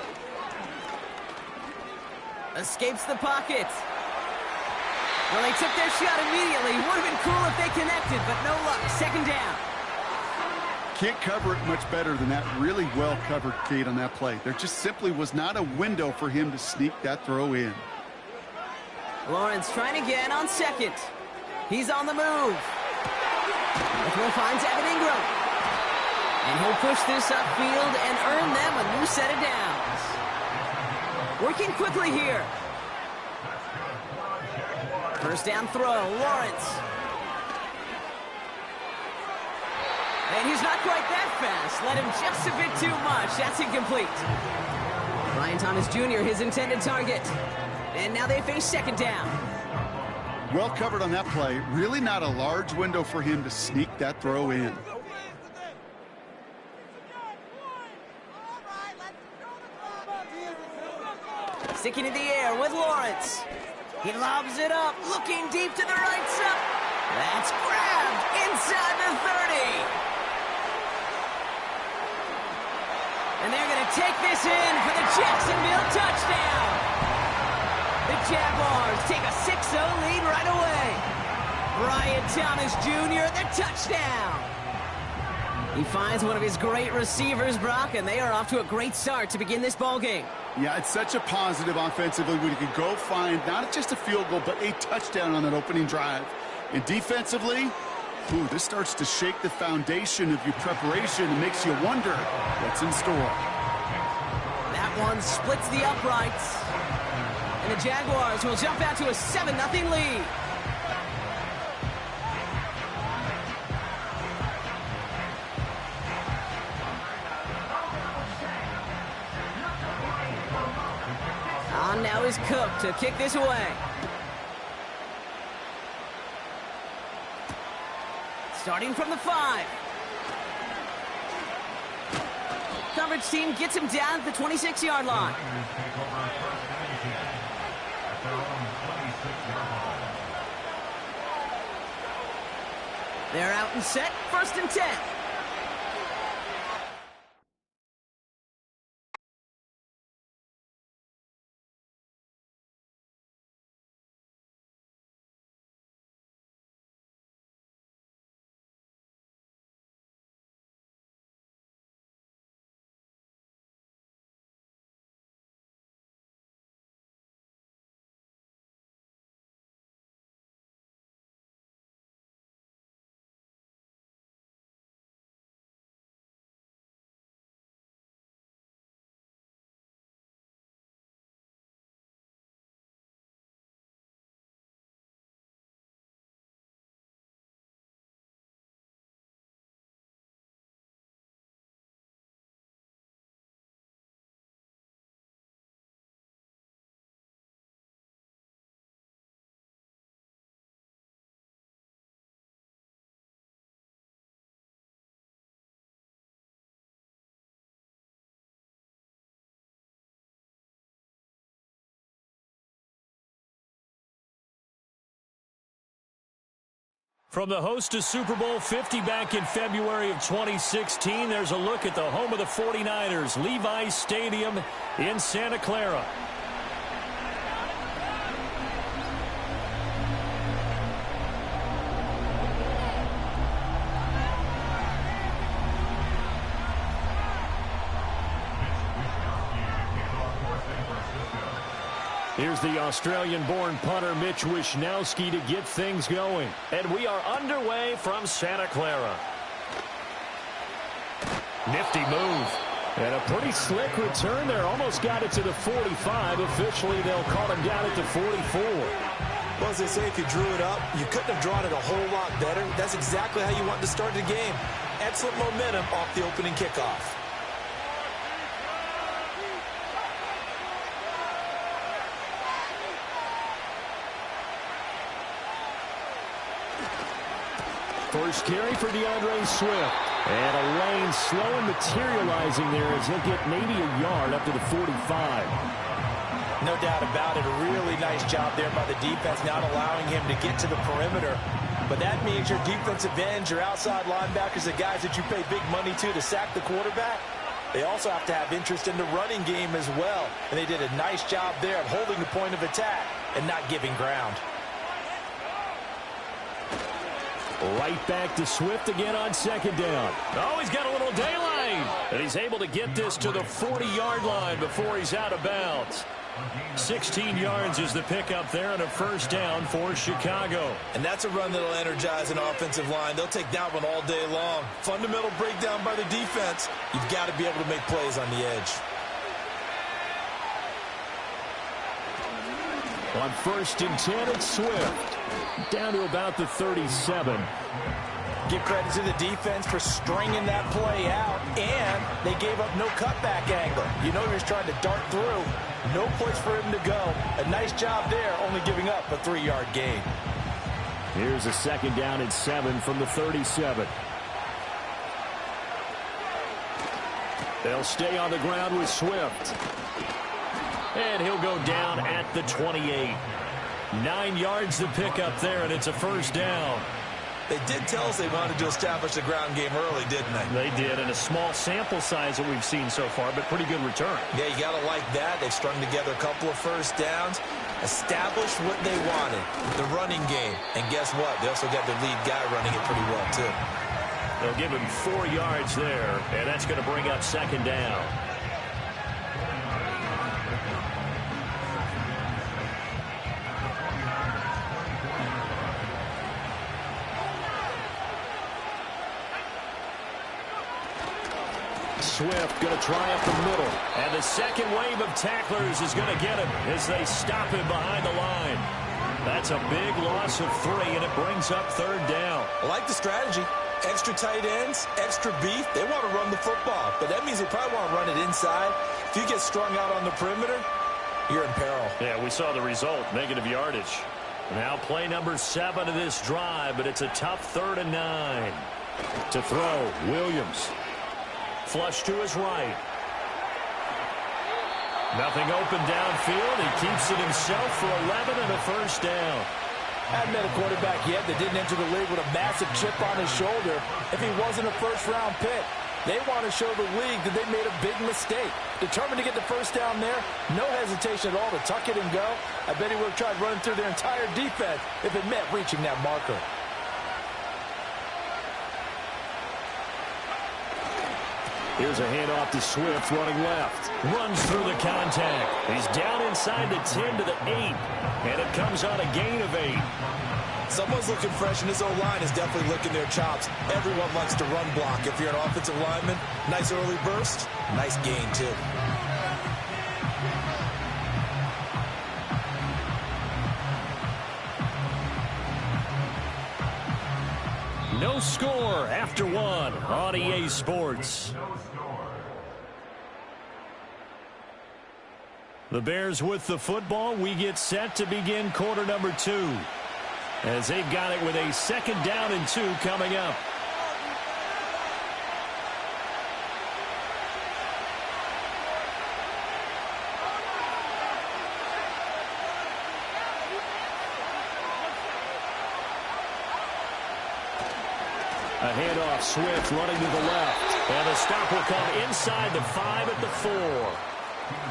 Escapes the pocket. Well, they took their shot immediately. Would have been cool if they connected, but no luck. 2nd down. Can't cover it much better than that. Really well covered, Kate, on that play. There just simply was not a window for him to sneak that throw in. Lawrence trying again on 2nd. He's on the move. The throw finds Evan Ingram. And he'll push this upfield and earn them a new set of downs. Working quickly here. 1st down throw, Lawrence. And he's not quite that fast. Let him just a bit too much. That's incomplete. Brian Thomas Jr., his intended target. And now they face 2nd down. Well covered on that play. Really not a large window for him to sneak that throw in. Sticking in the air with Lawrence. He lobs it up, looking deep to the right side. That's grabbed inside the 30. And they're going to take this in for the Jacksonville touchdown. The Jaguars take a 6-0 lead right away. Brian Thomas Jr., the touchdown. He finds one of his great receivers, Brock, and they are off to a great start to begin this ball game. Yeah, it's such a positive offensively when you can go find not just a field goal, but a touchdown on that opening drive. And defensively, this starts to shake the foundation of your preparation and makes you wonder what's in store. That one splits the uprights. And the Jaguars will jump out to a 7-0 lead. On now is Cook to kick this away. Starting from the 5. Coverage team gets him down at the 26-yard line. They're out and set. 1st and 10. From the host to Super Bowl 50 back in February of 2016, there's a look at the home of the 49ers, Levi's Stadium in Santa Clara. Here's the Australian-born punter Mitch Wishnowsky to get things going. And we are underway from Santa Clara. Nifty move. And a pretty slick return there. Almost got it to the 45. Officially, they'll call him down at the 44. Well, as they say, if you drew it up, you couldn't have drawn it a whole lot better. That's exactly how you want to start the game. Excellent momentum off the opening kickoff. First carry for DeAndre Swift. And a lane slow and materializing there as he'll get maybe a yard up to the 45. No doubt about it. A really nice job there by the defense, not allowing him to get to the perimeter. But that means your defensive ends, your outside linebackers, the guys that you pay big money to sack the quarterback, they also have to have interest in the running game as well. And they did a nice job there of holding the point of attack and not giving ground. Right back to Swift again on second down. Oh, he's got a little daylight. And he's able to get this to the 40-yard line before he's out of bounds. 16 yards is the pickup there and a first down for Chicago. And that's a run that'll energize an offensive line. They'll take that one all day long. Fundamental breakdown by the defense. You've got to be able to make plays on the edge. On 1st and 10, it's Swift. Down to about the 37. Give credit to the defense for stringing that play out, and they gave up no cutback angle. You know he was trying to dart through. No place for him to go. A nice job there, only giving up a 3-yard gain. Here's a second down and 7 from the 37. They'll stay on the ground with Swift. And he'll go down at the 28. 9 yards to pick up there, and it's a first down. They did tell us they wanted to establish the ground game early, didn't they? They did, and a small sample size that we've seen so far, but pretty good return. Yeah, you got to like that. They've strung together a couple of first downs, established what they wanted, the running game. And guess what? They also got their lead guy running it pretty well, too. They'll give him 4 yards there, and that's going to bring up second down. Swift going to try up the middle. And the second wave of tacklers is going to get him as they stop him behind the line. That's a big loss of 3, and it brings up third down. I like the strategy. Extra tight ends, extra beef. They want to run the football, but that means they probably want to run it inside. If you get strung out on the perimeter, you're in peril. Yeah, we saw the result, negative yardage. Now play number 7 of this drive, but it's a tough 3rd and 9. To throw, Williams. Flush to his right. Nothing open downfield. He keeps it himself for 11 and a first down. Hadn't met a quarterback yet that didn't enter the league with a massive chip on his shoulder if he wasn't a first-round pick. They want to show the league that they made a big mistake. Determined to get the first down there, no hesitation at all to tuck it and go. I bet he would have tried running through their entire defense if it meant reaching that marker. Here's a handoff to Swift running left. Runs through the contact. He's down inside the 10 to the 8. And it comes on a gain of 8. Someone's looking fresh, and his O-line is definitely licking their chops. Everyone likes to run block. If you're an offensive lineman, nice early burst, nice gain, too. No score after 1 on EA Sports. The Bears with the football. We get set to begin quarter number 2. As they've got it with a 2nd down and 2 coming up. A handoff, Swift running to the left. And the stop will come inside the 5 at the 4.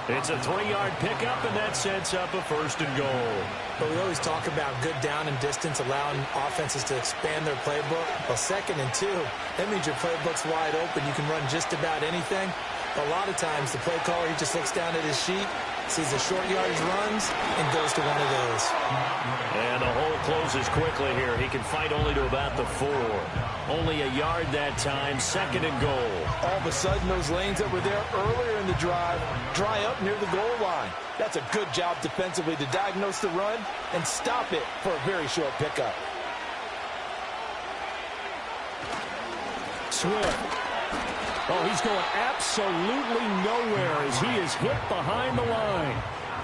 It's a 3-yard pickup, and that sets up a 1st and goal. But we always talk about good down and distance, allowing offenses to expand their playbook. Well, 2nd and 2, that means your playbook's wide open. You can run just about anything. A lot of times, the play caller, he just looks down at his sheet, sees the short yardage runs, and goes to one of those. And the hole closes quickly here. He can fight only to about the 4. Only a yard that time, 2nd and goal. All of a sudden, those lanes that were there earlier in the drive dry up near the goal line. That's a good job defensively to diagnose the run and stop it for a very short pickup. Swift. Oh, he's going absolutely nowhere as he is hit behind the line.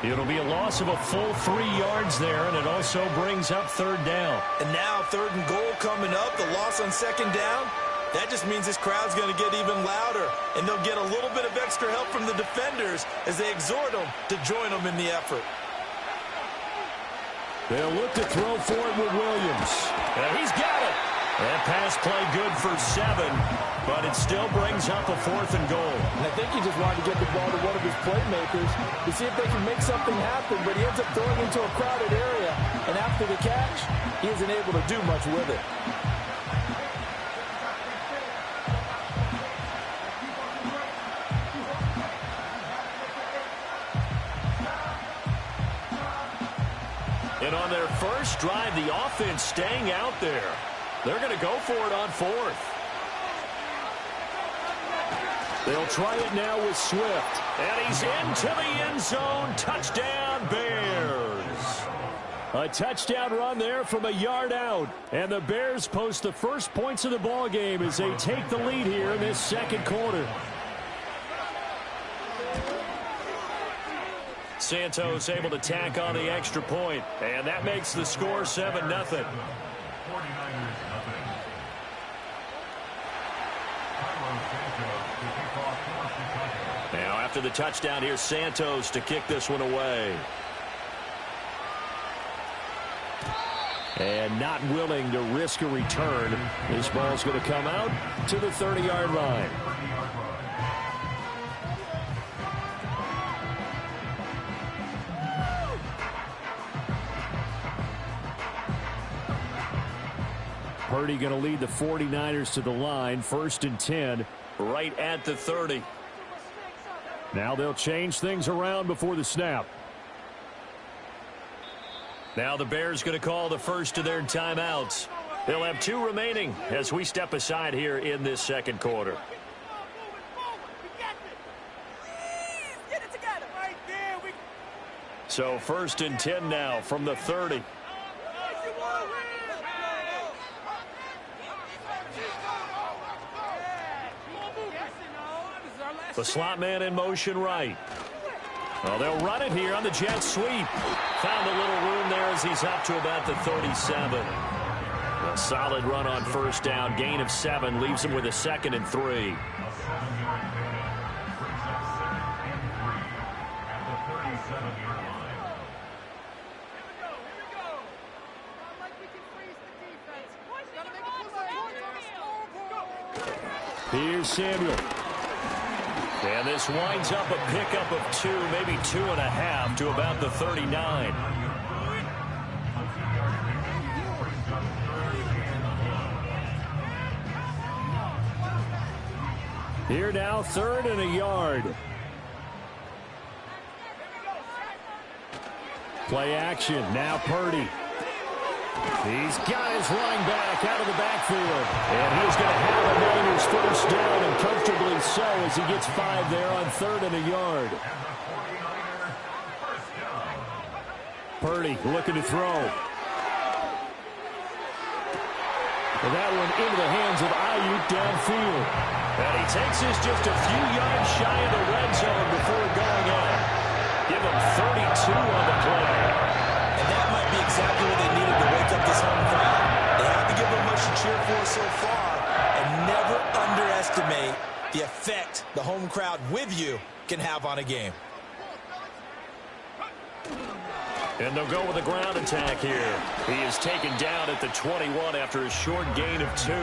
It'll be a loss of a full 3 yards there, and it also brings up third down. And now 3rd and goal coming up, the loss on 2nd down. That just means this crowd's going to get even louder, and they'll get a little bit of extra help from the defenders as they exhort them to join them in the effort. They'll look to throw for it with Williams. And he's got it. That pass play good for 7, but it still brings up a 4th and goal. And I think he just wanted to get the ball to one of his playmakers to see if they can make something happen, but he ends up throwing into a crowded area, and after the catch, he isn't able to do much with it. And on their first drive, the offense staying out there. They're going to go for it on 4th. They'll try it now with Swift. And he's into the end zone. Touchdown, Bears. A touchdown run there from a yard out. And the Bears post the first points of the ball game as they take the lead here in this 2nd quarter. Santos able to tack on the extra point, and that makes the score 7-0. Now after the touchdown, here's Santos to kick this one away. And not willing to risk a return. This ball's going to come out to the 30-yard line. Purdy going to lead the 49ers to the line, 1st and 10. Right at the 30. Now they'll change things around before the snap. Now the Bears going to call the first of their timeouts. They'll have 2 remaining as we step aside here in this 2nd quarter. So 1st and 10 now from the 30. The slot man in motion right. Well, they'll run it here on the jet sweep. Found a little room there as he's up to about the 37. A solid run on 1st down. Gain of 7 leaves him with a 2nd and 3. Here's Samuel. And this winds up a pickup of 2, maybe 2.5 to about the 39. Here now, 3rd and a yard. Play action. Now Purdy. He's got his running back out of the backfield. And he's going to have a Niners 1st down, and comfortably so as he gets 5 there on 3rd and a yard. Purdy looking to throw. And that one into the hands of Ayuk downfield. And he takes this just a few yards shy of the red zone before going out. Give him 32 on the play. And that might be exactly what they needed to wake up this home crowd. They have to give them much to cheer for so far, and never underestimate the effect the home crowd with you can have on a game. And they'll go with a ground attack here. He is taken down at the 21 after a short gain of 2.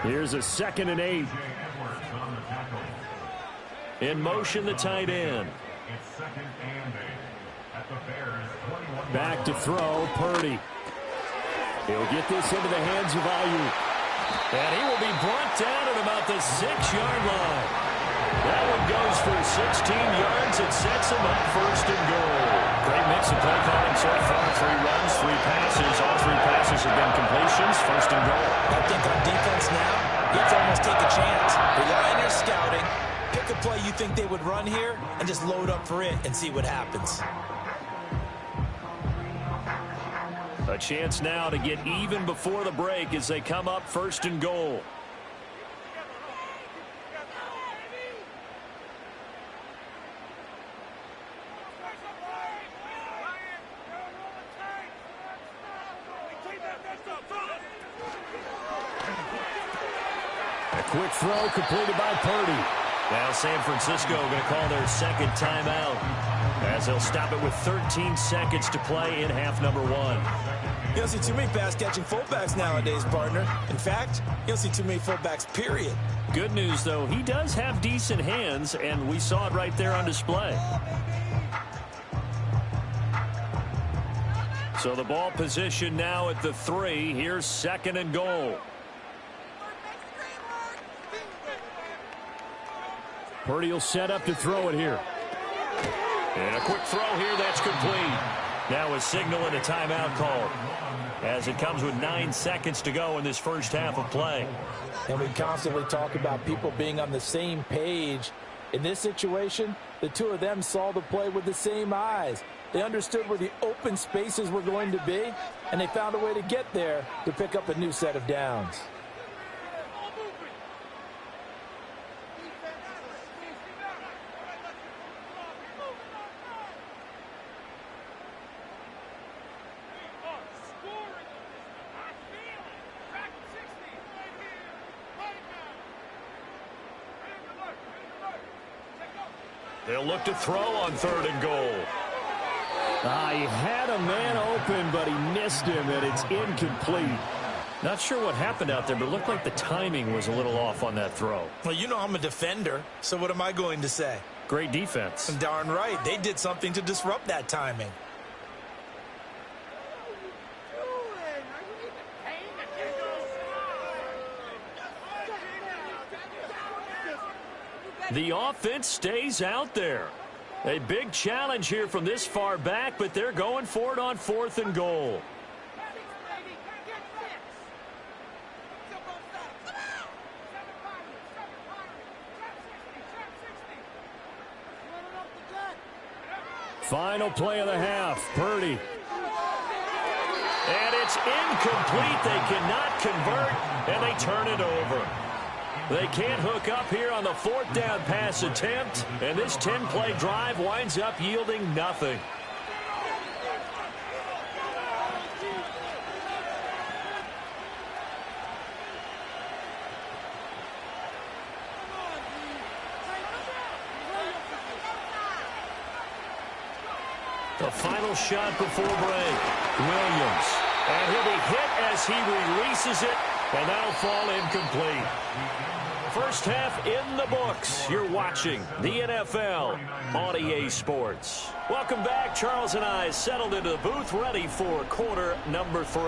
Here's a 2nd and 8. In motion, the tight end. Back to throw, Purdy. He'll get this into the hands of Ayuk. And he will be brought down at about the 6-yard line. That one goes for 16 yards. It sets him up 1st and goal. Great mix of play calling so far. 3 runs, 3 passes. All 3 passes have been completions. 1st and goal. I think on defense now, you have to almost take a chance. Rely on your scouting. Pick a play you think they would run here and just load up for it and see what happens. A chance now to get even before the break as they come up 1st and goal. quick throw completed by Purdy. Now San Francisco going to call their second timeout as they'll stop it with 13 seconds to play in half number one. You don't see too many pass-catching fullbacks nowadays, partner. In fact, you don't see too many fullbacks, period. Good news, though, he does have decent hands, and we saw it right there on display. So the ball position now at the 3. Here's second and goal. Purdy will set up to throw it here. And a quick throw here, that's complete. Now a signal and a timeout call as it comes with 9 seconds to go in this first half of play. And we constantly talk about people being on the same page. In this situation, the two of them saw the play with the same eyes. They understood where the open spaces were going to be, and they found a way to get there to pick up a new set of downs. They'll look to throw on third and goal. He had a man open, but he missed him, and it's incomplete. Not sure what happened out there, but it looked like the timing was a little off on that throw. Well, you know I'm a defender, so what am I going to say? Great defense. Darn right. They did something to disrupt that timing. The offense stays out there. A big challenge here from this far back, but they're going for it on fourth and goal. Final play of the half, Purdy. And it's incomplete. They cannot convert, and they turn it over. They can't hook up here on the fourth down pass attempt, and this 10-play drive winds up yielding nothing. The final shot before break. Williams. And he'll be hit as he releases it, and that'll fall incomplete. First half in the books. You're watching the NFL on EA Sports. Welcome back. Charles and I settled into the booth ready for quarter number 3.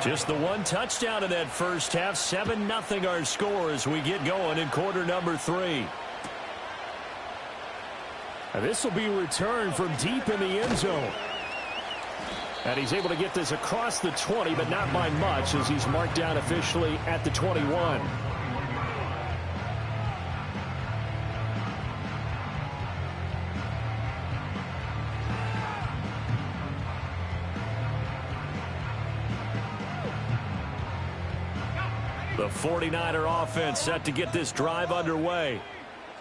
Just the one touchdown in that first half. 7-0 our score as we get going in quarter number 3. And this will be returned from deep in the end zone. And he's able to get this across the 20, but not by much as he's marked down officially at the 21. The 49er offense set to get this drive underway.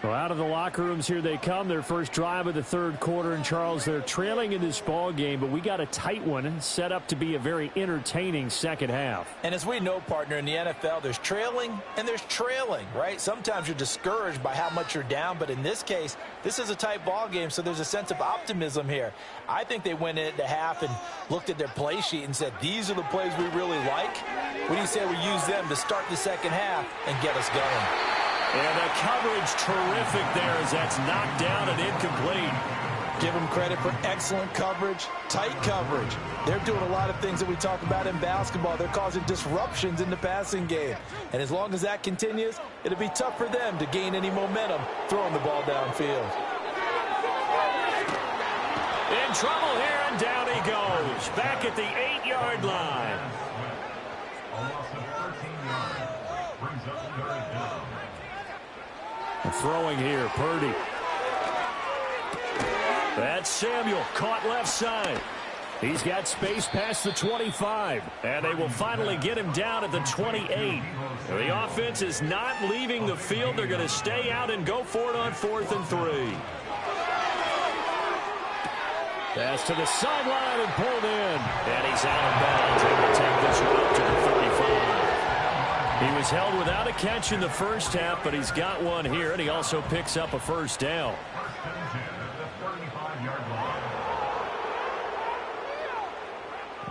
Well, out of the locker rooms here they come. Their first drive of the third quarter. And, Charles, they're trailing in this ball game, but we got a tight one set up to be a very entertaining second half. And as we know, partner, in the NFL, there's trailing and there's trailing, right? Sometimes you're discouraged by how much you're down, but in this case, this is a tight ball game, so there's a sense of optimism here. I think they went into half and looked at their play sheet and said, these are the plays we really like. What do you say we use them to start the second half and get us going? And the coverage terrific there as that's knocked down and incomplete. Give them credit for excellent coverage, tight coverage. They're doing a lot of things that we talk about in basketball. They're causing disruptions in the passing game. And as long as that continues, it'll be tough for them to gain any momentum throwing the ball downfield. In trouble here, and down he goes. Back at the 8-yard line. Throwing here, Purdy. That's Samuel, caught left side. He's got space past the 25. And they will finally get him down at the 28. The offense is not leaving the field. They're going to stay out and go for it on 4th and 3. Pass to the sideline and pulled in. And he's out of bounds. Able to take this one up to the 35. He was held without a catch in the first half, but he's got one here, and he also picks up a first down. First and 10 at the 35-yard line.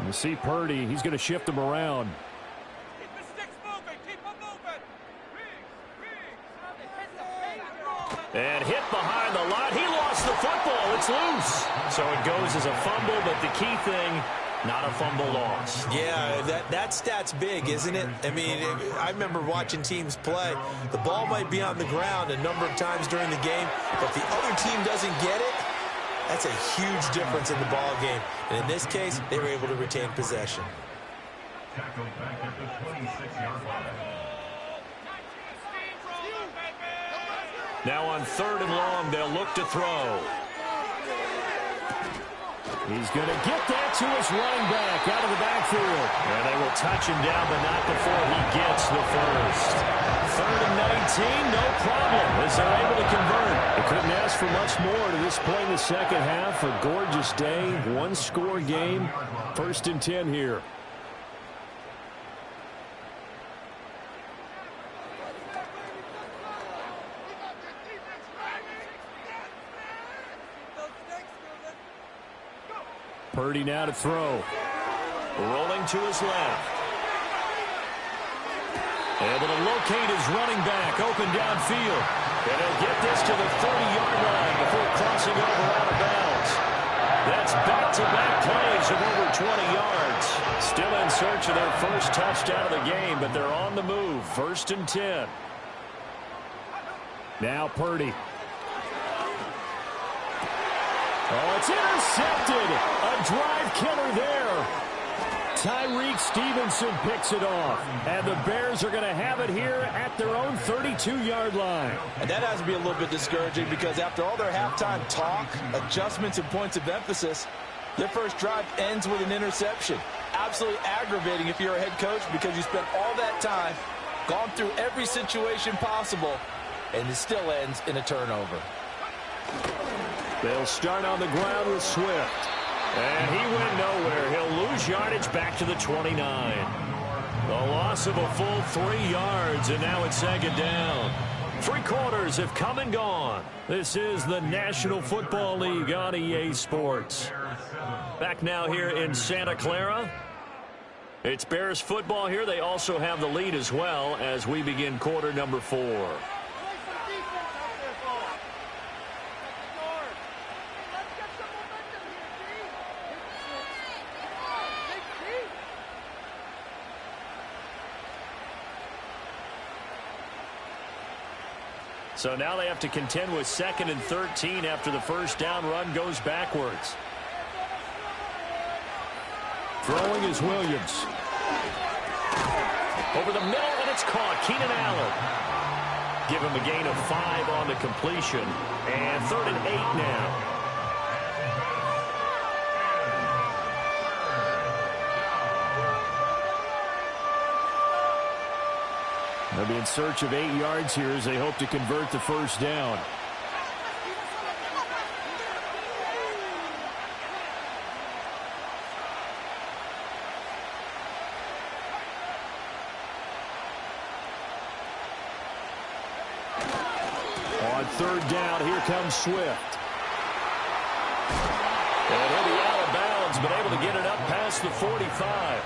You see Purdy, he's going to shift him around. Keep the sticks moving. Keep them moving. And hit behind the line. He lost the football. It's loose. So it goes as a fumble, but the key thing, not a fumble loss. Yeah, that stat's big, isn't it? I mean, I remember watching teams play. The ball might be on the ground a number of times during the game, but if the other team doesn't get it, that's a huge difference in the ball game. And in this case, they were able to retain possession. Tackled back at the 26-yard line. Now on 3rd and long, they'll look to throw. He's going to get that to his running back out of the backfield. And they will touch him down, but not before he gets the first. 3rd and 19, no problem, as they're able to convert. They couldn't ask for much more to this point in the second half. A gorgeous day, one-score game. 1st and 10 here. Purdy now to throw. Rolling to his left. Able to locate his running back open downfield. And he'll get this to the 30-yard line before crossing over out of bounds. That's back-to-back plays of over 20 yards. Still in search of their first touchdown of the game, but they're on the move. 1st and 10. Now Purdy. Oh, it's intercepted. A drive killer there. Tyreek Stevenson picks it off. And the Bears are going to have it here at their own 32-yard line. And that has to be a little bit discouraging because after all their halftime talk, adjustments, and points of emphasis, their first drive ends with an interception. Absolutely aggravating if you're a head coach because you spent all that time, gone through every situation possible, and it still ends in a turnover. They'll start on the ground with Swift. And he went nowhere. He'll lose yardage back to the 29. The loss of a full 3 yards, and now it's 2nd down. 3 quarters have come and gone. This is the National Football League on EA Sports. Back now here in Santa Clara. It's Bears football here. They also have the lead as well as we begin quarter number 4. So now they have to contend with 2nd and 13 after the first down run goes backwards. Throwing is Williams. Over the middle, and it's caught. Keenan Allen. Give him a gain of 5 on the completion. And 3rd and 8 now. They'll be in search of 8 yards here as they hope to convert the first down. On 3rd down, here comes Swift. And he'll be out of bounds, but able to get it up past the 45.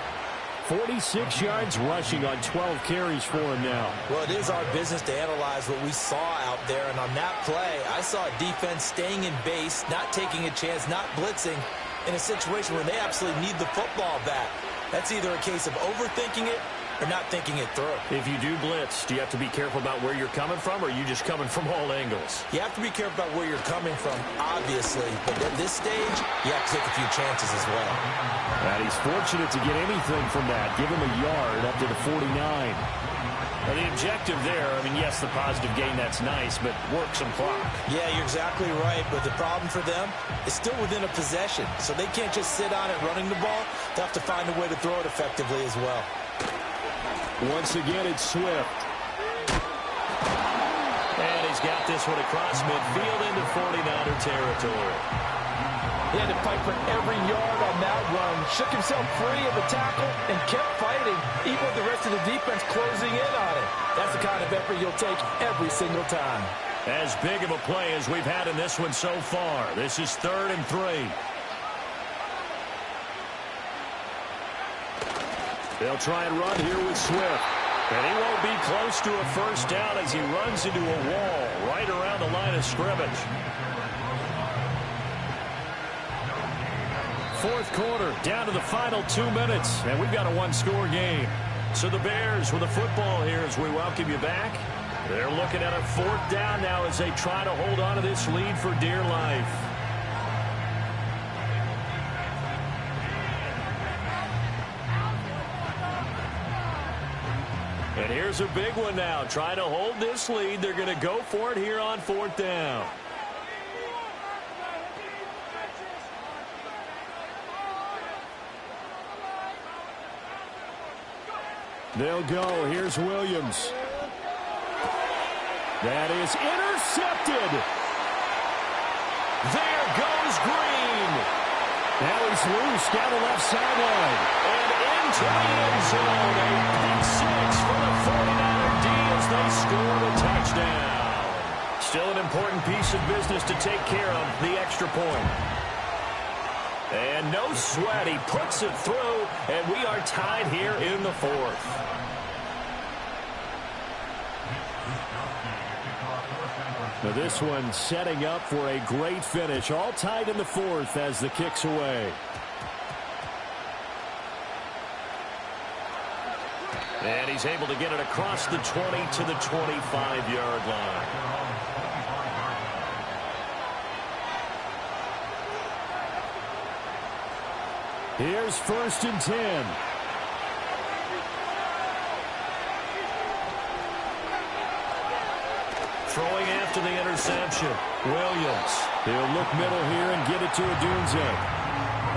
46 yards rushing on 12 carries for him now. Well, it is our business to analyze what we saw out there. And on that play, I saw a defense staying in base, not taking a chance, not blitzing in a situation where they absolutely need the football back. That's either a case of overthinking it or not thinking it through. If you do blitz, do you have to be careful about where you're coming from, or are you just coming from all angles? You have to be careful about where you're coming from, obviously. But at this stage, you have to take a few chances as well. And he's fortunate to get anything from that. Give him a yard up to the 49. Well, the objective there, I mean, yes, the positive gain, that's nice, but work some clock. Yeah, you're exactly right. But the problem for them is still within a possession. So they can't just sit on it running the ball. They'll have to find a way to throw it effectively as well. Once again, it's Swift. And he's got this one across midfield into 49er territory. He had to fight for every yard on that run. Shook himself free of the tackle and kept fighting. even with the rest of the defense closing in on it. That's the kind of effort you'll take every single time. As big of a play as we've had in this one so far. This is 3rd and 3. They'll try and run here with Swift. And he won't be close to a first down as he runs into a wall right around the line of scrimmage. 4th quarter, down to the final 2 minutes, and we've got a one-score game. So the Bears with the football here as we welcome you back. They're looking at a 4th down now as they try to hold on to this lead for dear life. And here's a big one now. Trying to hold this lead. They're going to go for it here on 4th down. They'll go. Here's Williams. That is intercepted. There goes Green. Now he's loose down the left sideline. And into the end zone. A big 6 for the 49er D as they score the touchdown. Still an important piece of business to take care of, the extra point. And no sweat. He puts it through, and we are tied here in the 4th. Now this one setting up for a great finish. All tied in the 4th as the kick's away. And he's able to get it across the 20 to the 25-yard line. Here's 1st and 10. Throwing after the interception. Williams. He'll look middle here and get it to Odunze.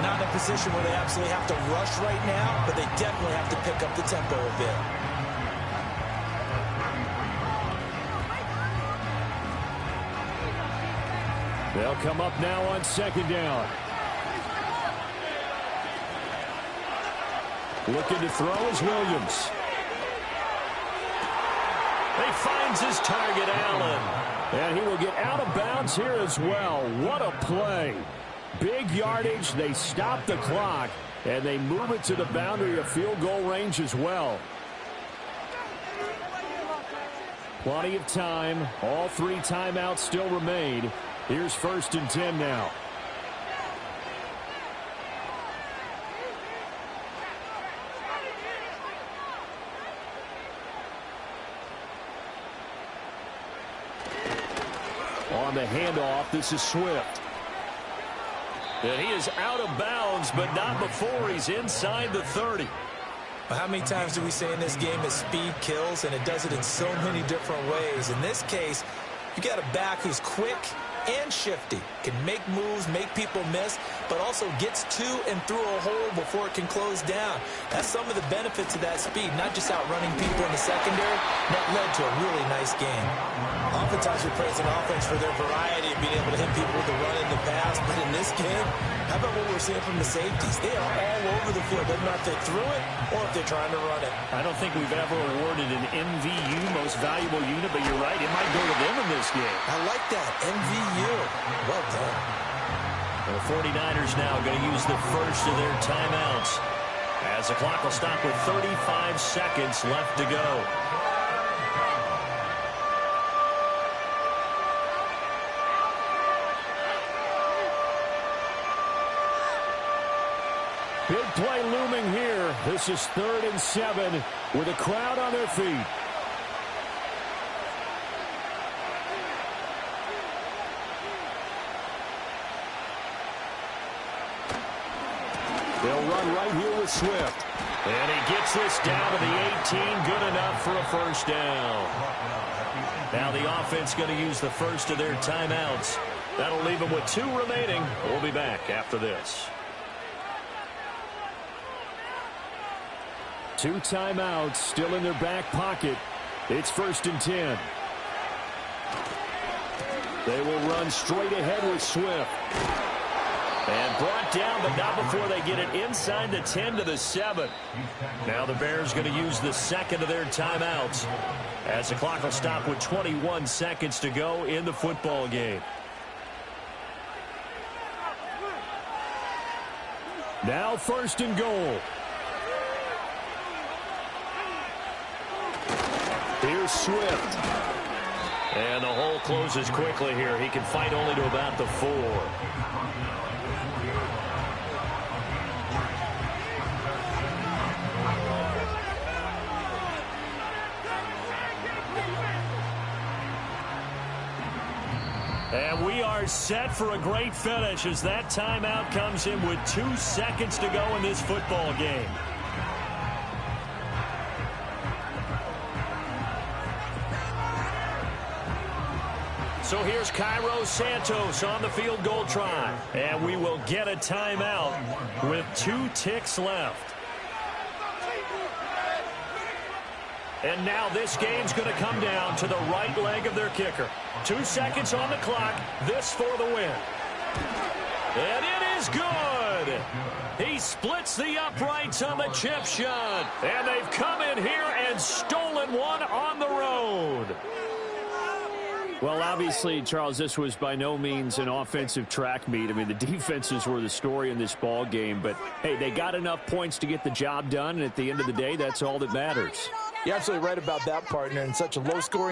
Not in a position where they absolutely have to rush right now, but they definitely have to pick up the tempo a bit. They'll come up now on 2nd down. Looking to throw is Williams. He finds his target, Allen. And he will get out of bounds here as well. What a play. Big yardage. They stop the clock, and they move it to the boundary of field goal range as well. Plenty of time. All 3 timeouts still remain. Here's 1st and 10 now. On the handoff, this is Swift. And he is out of bounds, but not before he's inside the 30. Well, how many times do we say in this game that speed kills, and it does it in so many different ways? In this case, you got a back who's quick and shifty, can make moves, make people miss, but also gets to and through a hole before it can close down. That's some of the benefits of that speed, not just outrunning people in the secondary. That led to a really nice game. Oftentimes we praise an offense for their variety of being able to hit people with the run and the pass, but in this game, how about what we're seeing from the safeties? They are all over the field, doesn't matter if they threw it or if they're trying to run it. I don't think we've ever awarded an MVU, most valuable unit, but you're right, it might go to them in this game. I like that, MVU. Well done. The 49ers now going to use the first of their timeouts as the clock will stop with 35 seconds left to go. Big play looming here. This is 3rd and 7 with a crowd on their feet. They'll run right here with Swift. And he gets this down to the 18. Good enough for a first down. Now the offense going to use the first of their timeouts. That'll leave them with 2 remaining. We'll be back after this. 2 timeouts still in their back pocket. It's 1st and 10. They will run straight ahead with Swift. And brought down, but not before they get it inside the 10 to the 7. Now the Bears going to use the second of their timeouts as the clock will stop with 21 seconds to go in the football game. Now 1st and goal. Here's Swift. And the hole closes quickly here. He can fight only to about the 4. And we are set for a great finish as that timeout comes in with 2 seconds to go in this football game. So here's Cairo Santos on the field goal try. And we will get a timeout with 2 ticks left. And now this game's going to come down to the right leg of their kicker. 2 seconds on the clock. This for the win. And it is good. He splits the uprights on the chip shot. And they've come in here and stolen one on the road. Well, obviously, Charles, this was by no means an offensive track meet. I mean, the defenses were the story in this ball game. But, hey, they got enough points to get the job done. And at the end of the day, that's all that matters. You're absolutely right about that, partner. In such a low-scoring